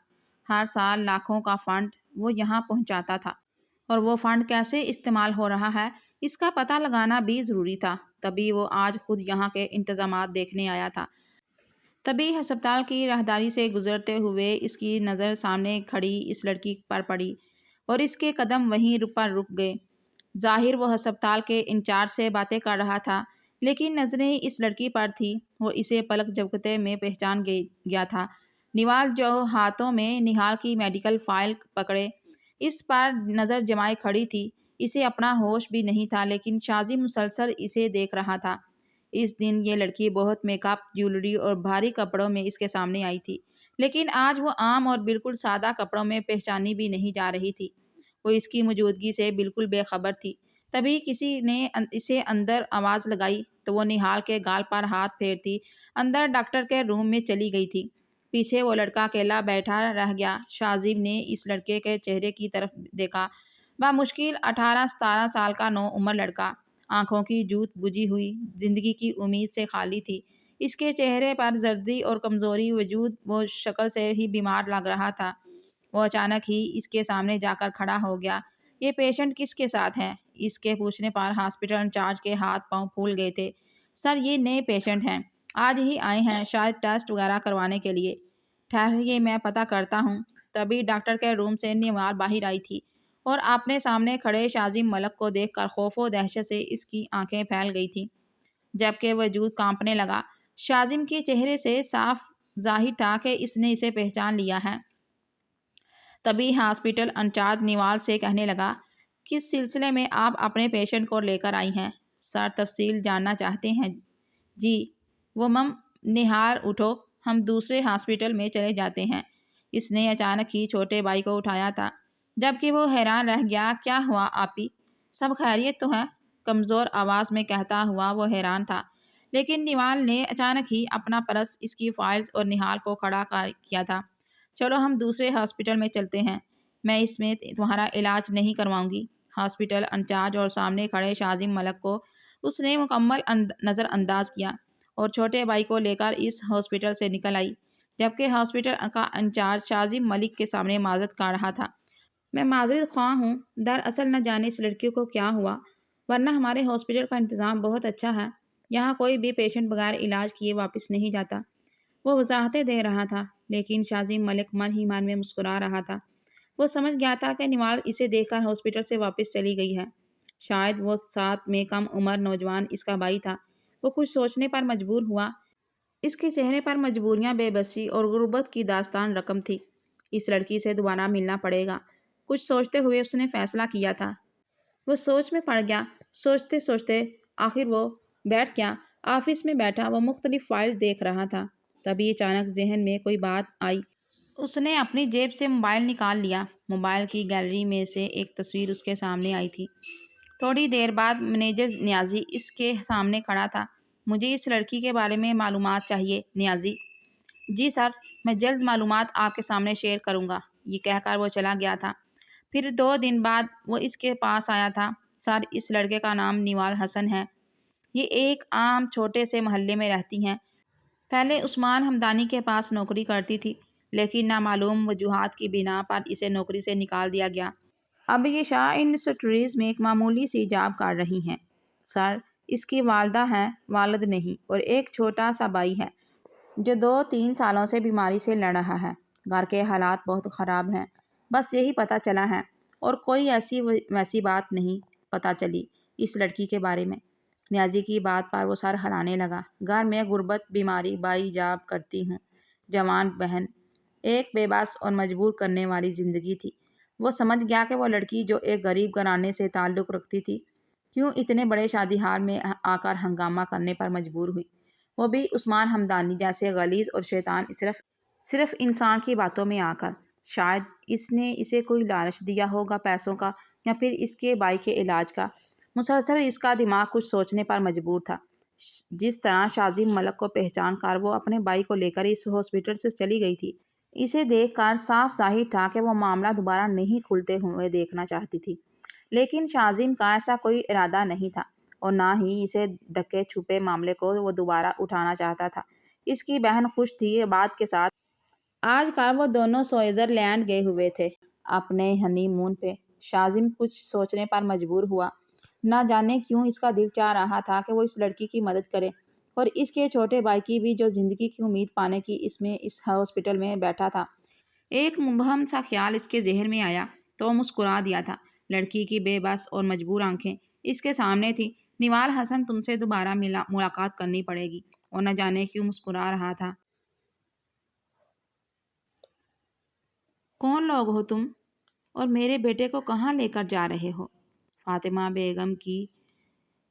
ہر سال لاکھوں کا فنڈ وہ یہاں پہنچاتا تھا، اور وہ فنڈ کیسے استعمال ہو رہا ہے اس کا پتہ لگانا بھی ضروری تھا۔ تبھی وہ آج خود یہاں کے انتظامات دیکھنے آیا تھا۔ تبھی ہسپتال کی راہداری سے گزرتے ہوئے اس کی نظر سامنے کھڑی اس لڑکی پر پڑی، اور اس کے قدم وہیں پر رک گئے۔ ظاہر وہ ہسپتال کے انچارج سے باتیں کر رہا تھا، لیکن نظریں اس لڑکی پر تھیں۔ وہ اسے پلک جھپکتے میں پہچان گیا تھا۔ نوال جو ہاتھوں میں نہال کی میڈیکل فائل پکڑے اس پر نظر جمائے کھڑی تھی، اسے اپنا ہوش بھی نہیں تھا، لیکن شاذم مسلسل اسے دیکھ رہا تھا۔ اس دن یہ لڑکی بہت میک اپ، جیولری اور بھاری کپڑوں میں اس کے سامنے آئی تھی، لیکن آج وہ عام اور بالکل سادہ کپڑوں میں پہچانی بھی نہیں جا رہی تھی۔ وہ اس کی موجودگی سے بالکل بے خبر تھی۔ تبھی کسی نے اسے اندر آواز لگائی تو وہ نہال کے گال پر ہاتھ پھیرتی اندر ڈاکٹر کے روم میں چلی گئی تھی۔ پیچھے وہ لڑکا اکیلا بیٹھا رہ گیا۔ شاہ نے اس لڑکے کے چہرے کی طرف دیکھا۔ بمشکل 18-17 سال کا نوعمر لڑکا، آنکھوں کی جوت بجھی ہوئی، زندگی کی امید سے خالی تھی۔ اس کے چہرے پر زردی اور کمزوری وجود وہ شکل سے ہی بیمار لگ رہا تھا۔ وہ اچانک ہی اس کے سامنے جا کر کھڑا ہو گیا۔ یہ پیشنٹ کس کے ساتھ ہے؟ اس کے پوچھنے پر ہاسپٹل انچارج کے ہاتھ پاؤں پھول گئے تھے۔ سر، یہ نئے پیشنٹ ہیں، آج ہی آئے ہیں، شاید ٹیسٹ وغیرہ کروانے کے لیے۔ ٹھہریے، میں پتہ کرتا ہوں۔ تبھی ڈاکٹر کے روم سے نہال باہر آئی تھی اور اپنے سامنے کھڑے شاہ ملک کو دیکھ کر خوف و دہشت سے اس کی آنکھیں پھیل گئی تھیں، جبکہ وجود کانپنے لگا۔ شاہ کے چہرے سے صاف ظاہر تھا کہ اس نے اسے پہچان لیا ہے۔ تبھی ہاسپٹل انچارج نہال سے کہنے لگا، کس سلسلے میں آپ اپنے پیشنٹ کو لے کر آئی ہیں؟ سر، تفصیل جاننا چاہتے ہیں؟ جی۔ وہ نہال، اٹھو، ہم دوسرے ہاسپٹل میں چلے جاتے ہیں۔ اس نے اچانک ہی چھوٹے بھائی کو اٹھایا تھا، جبکہ وہ حیران رہ گیا۔ کیا ہوا آپی؟ سب خیریت تو ہے؟ کمزور آواز میں کہتا ہوا وہ حیران تھا، لیکن نہال نے اچانک ہی اپنا پرس اس کی فائلز اور نہال کو کھڑا کیا تھا۔ چلو ہم دوسرے ہاسپٹل میں چلتے ہیں، میں اس میں تمہارا علاج نہیں کرواؤں گی۔ ہاسپٹل انچارج اور سامنے کھڑے شاہ ملک کو اس نے مکمل نظر انداز کیا اور چھوٹے بھائی کو لے کر اس ہاسپٹل سے نکل آئی، جبکہ ہاسپٹل کا انچارج شاہ ملک کے سامنے معذرت کر رہا تھا۔ میں معذرت خواہ ہوں، دراصل نہ جانے اس لڑکی کو کیا ہوا، ورنہ ہمارے ہاسپٹل کا انتظام بہت اچھا ہے، یہاں کوئی بھی پیشنٹ بغیر علاج کیے واپس نہیں جاتا۔ وہ وضاحتیں دے رہا تھا، لیکن شاہ ملک من ہی من میں مسکرا رہا تھا۔ وہ سمجھ گیا تھا کہ نہال اسے دیکھ کر ہاسپٹل سے واپس چلی گئی ہے۔ شاید وہ ساتھ میں کم عمر نوجوان اس کا بھائی تھا۔ وہ کچھ سوچنے پر مجبور ہوا۔ اس کے چہرے پر مجبوریاں، بے بسی اور غربت کی داستان رقم تھی۔ اس لڑکی سے دوبارہ ملنا پڑے گا، کچھ سوچتے ہوئے اس نے فیصلہ کیا تھا۔ وہ سوچ میں پڑ گیا۔ سوچتے سوچتے آخر وہ بیٹھ گیا۔ آفس میں بیٹھا وہ مختلف فائلز دیکھ رہا تھا۔ تبھی اچانک ذہن میں کوئی بات آئی۔ اس نے اپنی جیب سے موبائل نکال لیا۔ موبائل کی گیلری میں سے ایک تصویر اس کے سامنے آئی تھی۔ تھوڑی دیر بعد مینیجر نیازی اس کے سامنے کھڑا تھا۔ مجھے اس لڑکی کے بارے میں معلومات چاہیے، نیازی۔ جی سر، میں جلد معلومات آپ کے سامنے شیئر کروں گا، یہ کہہ کر وہ چلا گیا تھا۔ پھر 2 دن بعد وہ اس کے پاس آیا تھا۔ سر، اس لڑکے کا نام نہال حسن ہے، یہ ایک عام چھوٹے سے محلے میں رہتی ہیں۔ پہلے عثمان ہمدانی کے پاس نوکری کرتی تھی، لیکن نامعلوم وجوہات کی بنا پر اسے نوکری سے نکال دیا گیا۔ اب یہ شاہ انڈسٹریز میں ایک معمولی سی جاب کر رہی ہیں۔ سر، اس کی والدہ ہیں، والد نہیں، اور ایک چھوٹا سا بھائی ہے جو 2-3 سالوں سے بیماری سے لڑ رہا ہے۔ گھر کے حالات بہت خراب ہیں، بس یہی پتہ چلا ہے، اور کوئی ایسی ویسی بات نہیں پتہ چلی اس لڑکی کے بارے میں۔ نیازی کی بات پر وہ سر ہلانے لگا۔ گھر میں غربت، بیماری، بھائی جاب کرتی ہوں، جوان بہن، ایک بے بس اور مجبور کرنے والی زندگی تھی۔ وہ سمجھ گیا کہ وہ لڑکی جو ایک غریب گھرانے سے تعلق رکھتی تھی، کیوں اتنے بڑے شادی ہال میں آ کر ہنگامہ کرنے پر مجبور ہوئی، وہ بھی عثمان ہمدانی جیسے غلیظ اور شیطان صرف انسان کی باتوں میں آ کر۔ شاید اس نے اسے کوئی لالچ دیا ہوگا، پیسوں کا یا پھر اس کے بھائی کے علاج کا۔ مسلسل اس کا دماغ کچھ سوچنے پر مجبور تھا۔ جس طرح شاہ ملک کو پہچان کر وہ اپنے بھائی کو لے کر اس ہاسپٹل سے چلی گئی تھی، اسے دیکھ کر صاف ظاہر تھا کہ وہ معاملہ دوبارہ نہیں کھلتے ہوئے دیکھنا چاہتی تھی۔ لیکن شاہ کا ایسا کوئی ارادہ نہیں تھا، اور نہ ہی اسے ڈھکے چھپے معاملے کو وہ دوبارہ اٹھانا چاہتا تھا۔ اس کی بہن خوش تھی یہ بات کے ساتھ۔ آج کل وہ دونوں سوئٹزرلینڈ گئے ہوئے تھے اپنے ہنی مون پہ۔ شاہ کچھ سوچنے پر مجبور ہوا۔ نہ جانے کیوں اس کا دل چاہ رہا تھا کہ وہ اس لڑکی کی مدد کرے، اور اس کے چھوٹے بھائی کی بھی، جو زندگی کی امید پانے کی اس ہاسپٹل میں بیٹھا تھا۔ ایک مبہم سا خیال اس کے ذہن میں آیا تو مسکرا دیا تھا۔ لڑکی کی بے بس اور مجبور آنکھیں اس کے سامنے تھی۔ نہال حسن، تم سے دوبارہ ملاقات کرنی پڑے گی، اور نہ جانے کیوں مسکرا رہا تھا۔ کون لوگ ہو تم، اور میرے بیٹے کو کہاں لے کر جا رہے ہو؟ فاطمہ بیگم کی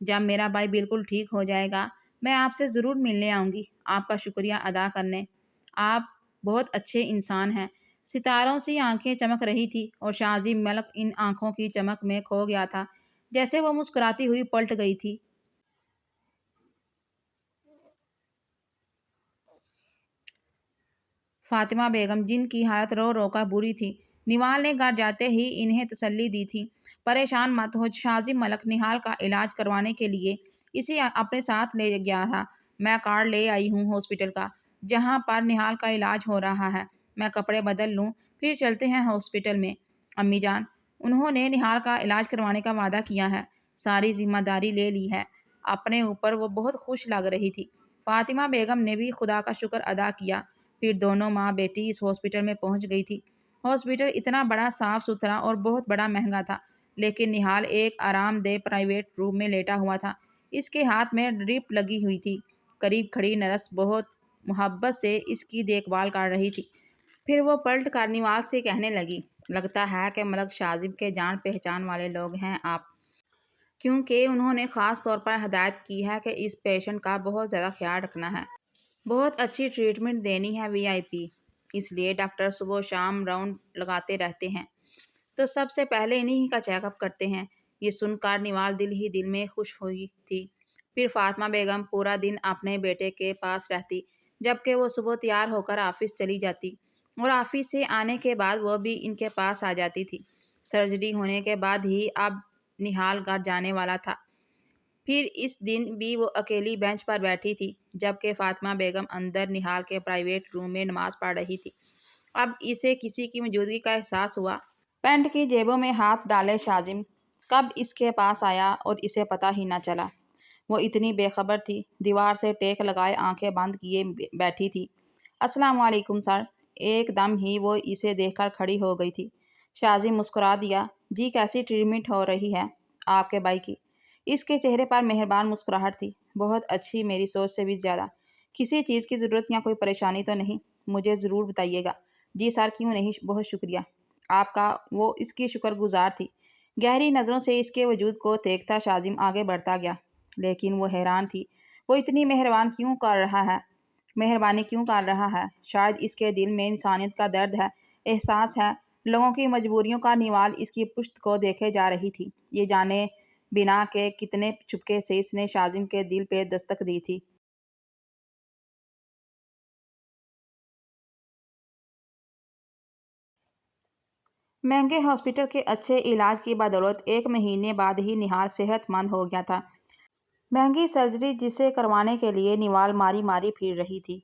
جب میرا بھائی بالکل ٹھیک ہو جائے گا میں آپ سے ضرور ملنے آؤں گی آپ کا شکریہ ادا کرنے۔ آپ بہت اچھے انسان ہیں۔ ستاروں سی آنکھیں چمک رہی تھی اور شاہ عظیم ملک ان آنکھوں کی چمک میں کھو گیا تھا جیسے وہ مسکراتی ہوئی پلٹ گئی تھی۔ فاطمہ بیگم جن کی حالت رو رو کر بری تھی، نہال نے گھر جاتے ہی انہیں تسلی دی تھی۔ پریشان مت ہو، شاہ عظیم ملک نہال کا علاج کروانے کے لیے اسے اپنے ساتھ لے گیا تھا۔ میں کارڈ لے آئی ہوں ہاسپٹل کا جہاں پر نہال کا علاج ہو رہا ہے۔ میں کپڑے بدل لوں پھر چلتے ہیں ہاسپٹل میں۔ امی جان، انہوں نے نہال کا علاج کروانے کا وعدہ کیا ہے، ساری ذمہ داری لے لی ہے۔ اپنے اوپر وہ بہت خوش لگ رہی تھی۔ فاطمہ بیگم نے بھی خدا کا شکر ادا کیا۔ پھر دونوں ماں بیٹی اس ہاسپٹل میں پہنچ گئی تھی۔ ہاسپٹل اتنا بڑا، صاف ستھرا اور بہت بڑا مہنگا تھا، لیکن نہال ایک آرام دہ پرائیویٹ روم میں لیٹا ہوا تھا۔ اس کے ہاتھ میں ڈرپ لگی ہوئی تھی۔ قریب کھڑی نرس بہت محبت سے اس کی دیکھ بھال کر رہی تھی۔ پھر وہ پلٹ کر نہال سے کہنے لگی، لگتا ہے کہ ملک شاہ عظیم کے جان پہچان والے لوگ ہیں آپ، کیونکہ انہوں نے خاص طور پر ہدایت کی ہے کہ اس پیشنٹ کا بہت زیادہ خیال رکھنا ہے، بہت اچھی ٹریٹمنٹ دینی ہے VIP، اس لیے ڈاکٹر صبح و شام راؤنڈ لگاتے رہتے ہیں، تو سب سے پہلے انہی کا چیک اپ کرتے ہیں۔ یہ سن کر نہال دل ہی دل میں خوش ہوئی تھی۔ پھر فاطمہ بیگم پورا دن اپنے بیٹے کے پاس رہتی، جبکہ وہ صبح تیار ہو کر آفس چلی جاتی اور آفس سے آنے کے بعد وہ بھی ان کے پاس آ جاتی تھی۔ سرجری ہونے کے بعد ہی اب نہال گھر جانے والا تھا۔ پھر اس دن بھی وہ اکیلی بینچ پر بیٹھی تھی جبکہ فاطمہ بیگم اندر نہال کے پرائیویٹ روم میں نماز پڑھ رہی تھی۔ اب اسے کسی کی موجودگی کا احساس ہوا۔ پینٹ کی جیبوں میں ہاتھ ڈالے شاہ عظیم کب اس کے پاس آیا اور اسے پتہ ہی نہ چلا۔ وہ اتنی بے خبر تھی، دیوار سے ٹیک لگائے آنکھیں بند کیے بیٹھی تھی۔ السلام علیکم سر۔ ایک دم ہی وہ اسے دیکھ کر کھڑی ہو گئی تھی۔ شاہ عظیم مسکرا دیا، جی کیسی ٹریٹمنٹ ہو رہی ہے آپ کے بھائی کی؟ اس کے چہرے پر مہربان مسکراہٹ تھی۔ بہت اچھی، میری سوچ سے بھی زیادہ۔ کسی چیز کی ضرورت یا کوئی پریشانی تو نہیں؟ مجھے ضرور بتائیے گا۔ جی سر، کیوں نہیں، بہت شکریہ آپ کا۔ وہ اس کی شکر گزار تھی۔ گہری نظروں سے اس کے وجود کو دیکھتا شاہ عظیم آگے بڑھتا گیا، لیکن وہ حیران تھی، وہ اتنی مہربانی کیوں کر رہا ہے؟ شاید اس کے دل میں انسانیت کا درد ہے، احساس ہے، لوگوں کی مجبوریوں کا۔ نہال اس کی پشت کو دیکھے جا رہی تھی، یہ جانے بنا کہ کتنے چپکے سے اس نے شاہ عظیم کے دل پہ دستک دی تھی۔ مہنگے ہاسپٹل کے اچھے علاج کی بدولت 1 مہینے بعد ہی نہال صحت مند ہو گیا تھا۔ مہنگی سرجری جسے کروانے کے لیے نہال ماری ماری پھر رہی تھی،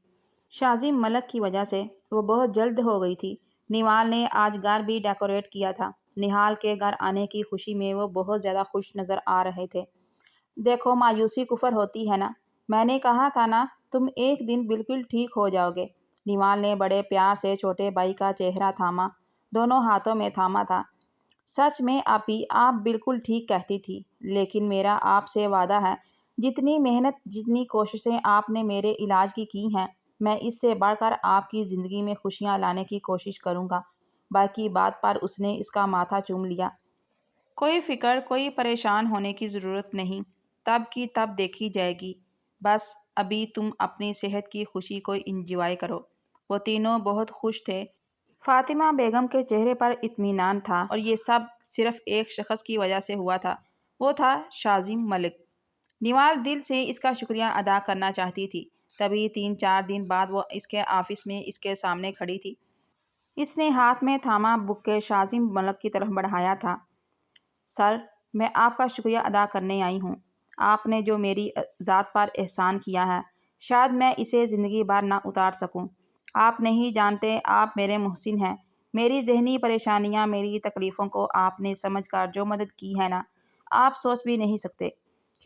شاہ عظیم ملک کی وجہ سے وہ بہت جلد ہو گئی تھی۔ نہال نے آج گھر بھی ڈیکوریٹ کیا تھا۔ نہال کے گھر آنے کی خوشی میں وہ بہت زیادہ خوش نظر آ رہے تھے۔ دیکھو، مایوسی کفر ہوتی ہے نا، میں نے کہا تھا نا تم ایک دن بالکل ٹھیک ہو جاؤ گے۔ نہال نے بڑے پیار سے چھوٹے بھائی کا چہرہ تھاما، دونوں ہاتھوں میں تھاما تھا۔ سچ میں آپی، آپ بالکل ٹھیک کہتی تھی، لیکن میرا آپ سے وعدہ ہے، جتنی محنت، جتنی کوششیں آپ نے میرے علاج کی ہیں، میں اس سے بڑھ کر آپ کی زندگی میں خوشیاں لانے کی کوشش کروں گا۔ بھائی کی بات پر اس نے اس کا ماتھا چوم لیا۔ کوئی فکر، کوئی پریشان ہونے کی ضرورت نہیں، تب کی تب دیکھی جائے گی۔ بس ابھی تم اپنی صحت کی خوشی کو انجوائے کرو۔ وہ تینوں بہت خوش تھے۔ فاطمہ بیگم کے چہرے پر اطمینان تھا، اور یہ سب صرف ایک شخص کی وجہ سے ہوا تھا، وہ تھا شاہ عظیم ملک۔ نہال دل سے اس کا شکریہ ادا کرنا چاہتی تھی، تبھی 3-4 دن بعد وہ اس کے آفس میں اس کے سامنے کھڑی تھی۔ اس نے ہاتھ میں تھاما بکے شاہ عظیم ملک کی طرف بڑھایا تھا۔ سر، میں آپ کا شکریہ ادا کرنے آئی ہوں۔ آپ نے جو میری ذات پر احسان کیا ہے، شاید میں اسے زندگی بھر نہ اتار سکوں۔ آپ نہیں جانتے، آپ میرے محسن ہیں۔ میری ذہنی پریشانیاں، میری تکلیفوں کو آپ نے سمجھ کر جو مدد کی ہے نا، آپ سوچ بھی نہیں سکتے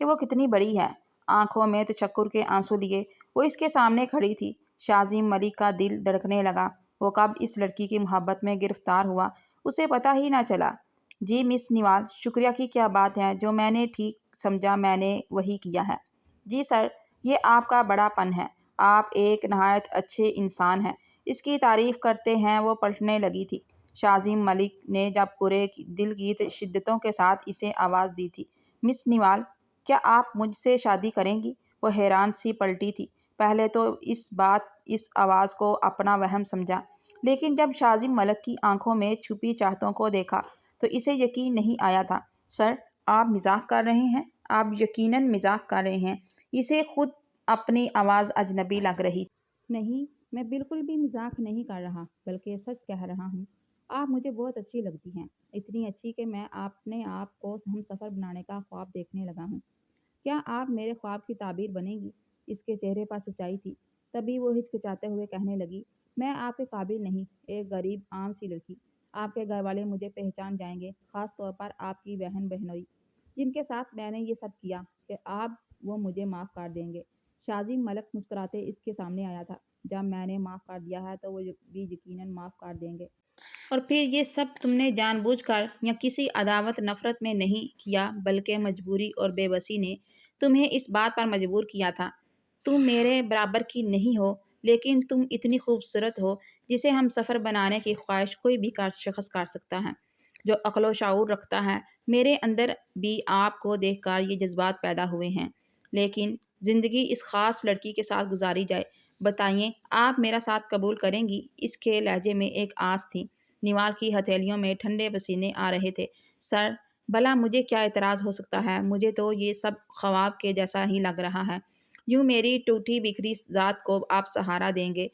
کہ وہ کتنی بڑی ہے۔ آنکھوں میں تشکر کے آنسو لیے وہ اس کے سامنے کھڑی تھی۔ شاہ عظیم ملک کا دل دھڑکنے لگا۔ وہ کب اس لڑکی کی محبت میں گرفتار ہوا، اسے پتہ ہی نہ چلا۔ جی مس نہال، شکریہ کی کیا بات ہے، جو میں نے ٹھیک سمجھا میں نے وہی کیا ہے۔ جی سر، یہ آپ کا بڑا پن ہے، آپ ایک نہایت اچھے انسان ہیں۔ اس کی تعریف کرتے ہیں وہ پلٹنے لگی تھی۔ شاہ عظیم ملک نے جب پورے دل کی شدتوں کے ساتھ اسے آواز دی تھی، مس نہال، کیا آپ مجھ سے شادی کریں گی؟ وہ حیران سی پلٹی تھی۔ پہلے تو اس آواز کو اپنا وہم سمجھا، لیکن جب شازم ملک کی آنکھوں میں چھپی چاہتوں کو دیکھا تو اسے یقین نہیں آیا تھا۔ سر، آپ مزاح کر رہے ہیں؟ آپ یقیناً مزاح کر رہے ہیں۔ اسے خود اپنی آواز اجنبی لگ رہی تھی۔ نہیں، میں بالکل بھی مزاح نہیں کر رہا، بلکہ سچ کہہ رہا ہوں۔ آپ مجھے بہت اچھی لگتی ہیں، اتنی اچھی کہ میں اپنے آپ کو ہم سفر بنانے کا خواب دیکھنے لگا ہوں۔ کیا آپ میرے خواب کی تعبیر بنیں گی؟ اس کے چہرے پر سچائی تھی۔ تبھی وہ ہچکچاتے ہوئے کہنے لگی، میں آپ کے قابل نہیں، ایک غریب عام سی لڑکی۔ آپ کے گھر والے مجھے پہچان جائیں گے، خاص طور پر آپ کی بہن بہنوئی، جن کے ساتھ میں نے یہ سب کیا، کہ آپ وہ مجھے معاف کر دیں گے۔ شازم ملک مسکراتے اس کے سامنے آیا تھا۔ جب میں نے معاف کر دیا ہے تو وہ بھی یقیناً معاف کر دیں گے۔ اور پھر یہ سب تم نے جان بوجھ کر یا کسی عداوت نفرت میں نہیں کیا، بلکہ مجبوری اور بے بسی نے تمہیں اس بات پر مجبور کیا تھا۔ تم میرے برابر کی نہیں ہو، لیکن تم اتنی خوبصورت ہو جسے ہم سفر بنانے کی خواہش کوئی بھی شخص کر سکتا ہے جو عقل و شعور رکھتا ہے۔ میرے اندر بھی آپ کو دیکھ کر یہ جذبات پیدا ہوئے ہیں، لیکن زندگی اس خاص لڑکی کے ساتھ گزاری جائے۔ بتائیے، آپ میرا ساتھ قبول کریں گی؟ اس کے لہجے میں ایک آس تھی۔ نیوال کی ہتھیلیوں میں ٹھنڈے پسینے آ رہے تھے۔ سر، بھلا مجھے کیا اعتراض ہو سکتا ہے؟ مجھے تو یہ سب خواب کے جیسا ہی لگ رہا ہے۔ یوں میری ٹوٹی بکھری ذات کو آپ سہارا دیں گے،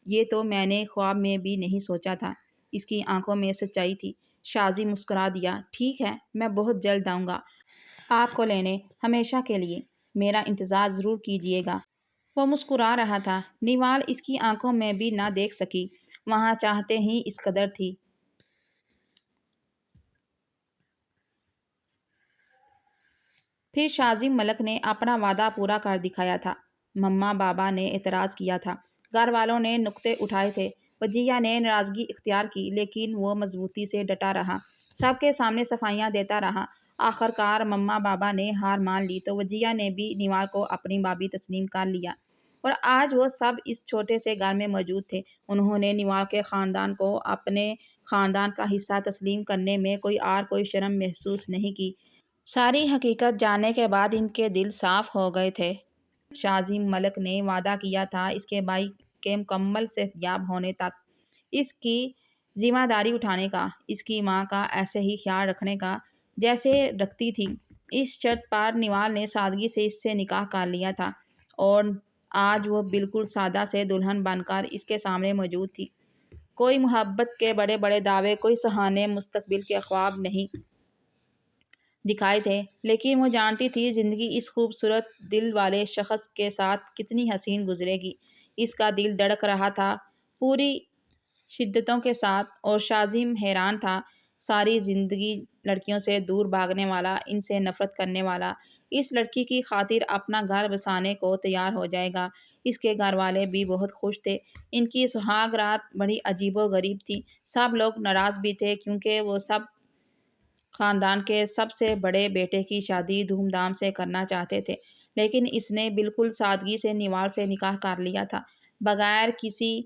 یہ تو میں نے خواب میں بھی نہیں سوچا تھا۔ اس کی آنکھوں میں سچائی تھی۔ شازم مسکرا دیا۔ ٹھیک ہے، میں بہت جلد آؤں گا آپ کو لینے، ہمیشہ کے لیے۔ میرا انتظار ضرور کیجیے گا۔ وہ مسکرا رہا تھا۔ نیوال اس کی آنکھوں میں بھی نہ دیکھ سکی، وہاں چاہتے ہی اس قدر تھی۔ پھر شازم ملک نے اپنا وعدہ پورا کر دکھایا تھا۔ مما بابا نے اعتراض کیا تھا، گھر والوں نے نکتے اٹھائے تھے، وجیہ نے ناراضگی اختیار کی، لیکن وہ مضبوطی سے ڈٹا رہا، سب کے سامنے صفائیاں دیتا رہا۔ آخر کار مما بابا نے ہار مان لی تو وجیہ نے بھی نیوال کو اپنی بابی تسلیم کر لیا، اور آج وہ سب اس چھوٹے سے گھر میں موجود تھے۔ انہوں نے نیوال کے خاندان کو اپنے خاندان کا حصہ تسلیم کرنے میں کوئی شرم محسوس نہیں کی۔ ساری حقیقت جاننے کے بعد ان کے دل صاف ہو گئے تھے۔ شازم ملک نے وعدہ کیا تھا اس کے بھائی کے مکمل صحت یاب ہونے تک اس کی ذمہ داری اٹھانے کا، اس کی ماں کا ایسے ہی خیال رکھنے کا جیسے رکھتی تھی۔ اس شرط پر نیوال نے سادگی سے اس سے نکاح کر لیا تھا، اور آج وہ بالکل سادہ سے دلہن بن کر اس کے سامنے موجود تھی۔ کوئی محبت کے بڑے بڑے دعوے، کوئی سہانے مستقبل کے خواب نہیں دکھائے تھے، لیکن وہ جانتی تھی زندگی اس خوبصورت دل والے شخص کے ساتھ کتنی حسین گزرے گی۔ اس کا دل دھڑک رہا تھا پوری شدتوں کے ساتھ، اور شازم حیران تھا۔ ساری زندگی لڑکیوں سے دور بھاگنے والا، ان سے نفرت کرنے والا، اس لڑکی کی خاطر اپنا گھر بسانے کو تیار ہو جائے گا۔ اس کے گھر والے بھی بہت خوش تھے۔ ان کی سہاگ رات بڑی عجیب و غریب تھی۔ سب لوگ ناراض بھی تھے، کیونکہ وہ سب خاندان کے سب سے بڑے بیٹے کی شادی دھوم دھام سے کرنا چاہتے تھے، لیکن اس نے بالکل سادگی سے نیوال سے نکاح کر لیا تھا، بغیر کسی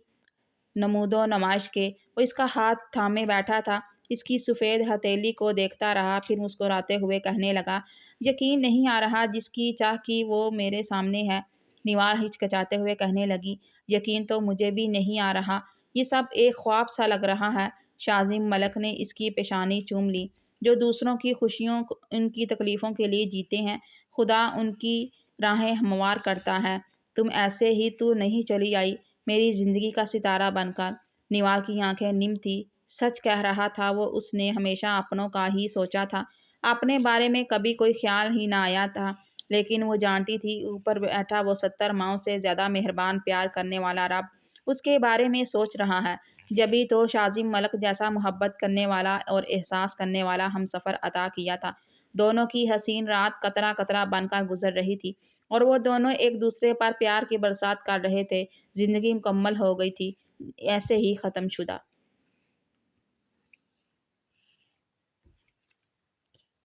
نمود و نمائش کے۔ وہ اس کا ہاتھ تھامے بیٹھا تھا، اس کی سفید ہتھیلی کو دیکھتا رہا، پھر مسکراتے ہوئے کہنے لگا، یقین نہیں آ رہا جس کی چاہ کی وہ میرے سامنے ہے۔ نیوال ہچکچاتے ہوئے کہنے لگی، یقین تو مجھے بھی نہیں آ رہا، یہ سب ایک خواب سا لگ رہا ہے۔ شازم ملک نے اس کی پیشانی چوم لی۔ جو دوسروں کی خوشیوں ان کی تکلیفوں کے لیے جیتے ہیں، خدا ان کی راہیں ہموار کرتا ہے۔ تم ایسے ہی تو نہیں چلی آئی میری زندگی کا ستارہ بن کر؟ نیوال کی آنکھیں نم تھی۔ سچ کہہ رہا تھا وہ، اس نے ہمیشہ اپنوں کا ہی سوچا تھا، اپنے بارے میں کبھی کوئی خیال ہی نہ آیا تھا، لیکن وہ جانتی تھی اوپر بیٹھا وہ 70 ماؤں سے زیادہ مہربان پیار کرنے والا رب اس کے بارے میں سوچ رہا ہے۔ جبھی تو شازم ملک جیسا محبت کرنے والا اور احساس کرنے والا ہم سفر عطا کیا تھا۔ دونوں کی حسین رات قطرہ قطرہ بن کر گزر رہی تھی، اور وہ دونوں ایک دوسرے پر پیار کی برسات کر رہے تھے۔ زندگی مکمل ہو گئی تھی، ایسے ہی ختم شدہ۔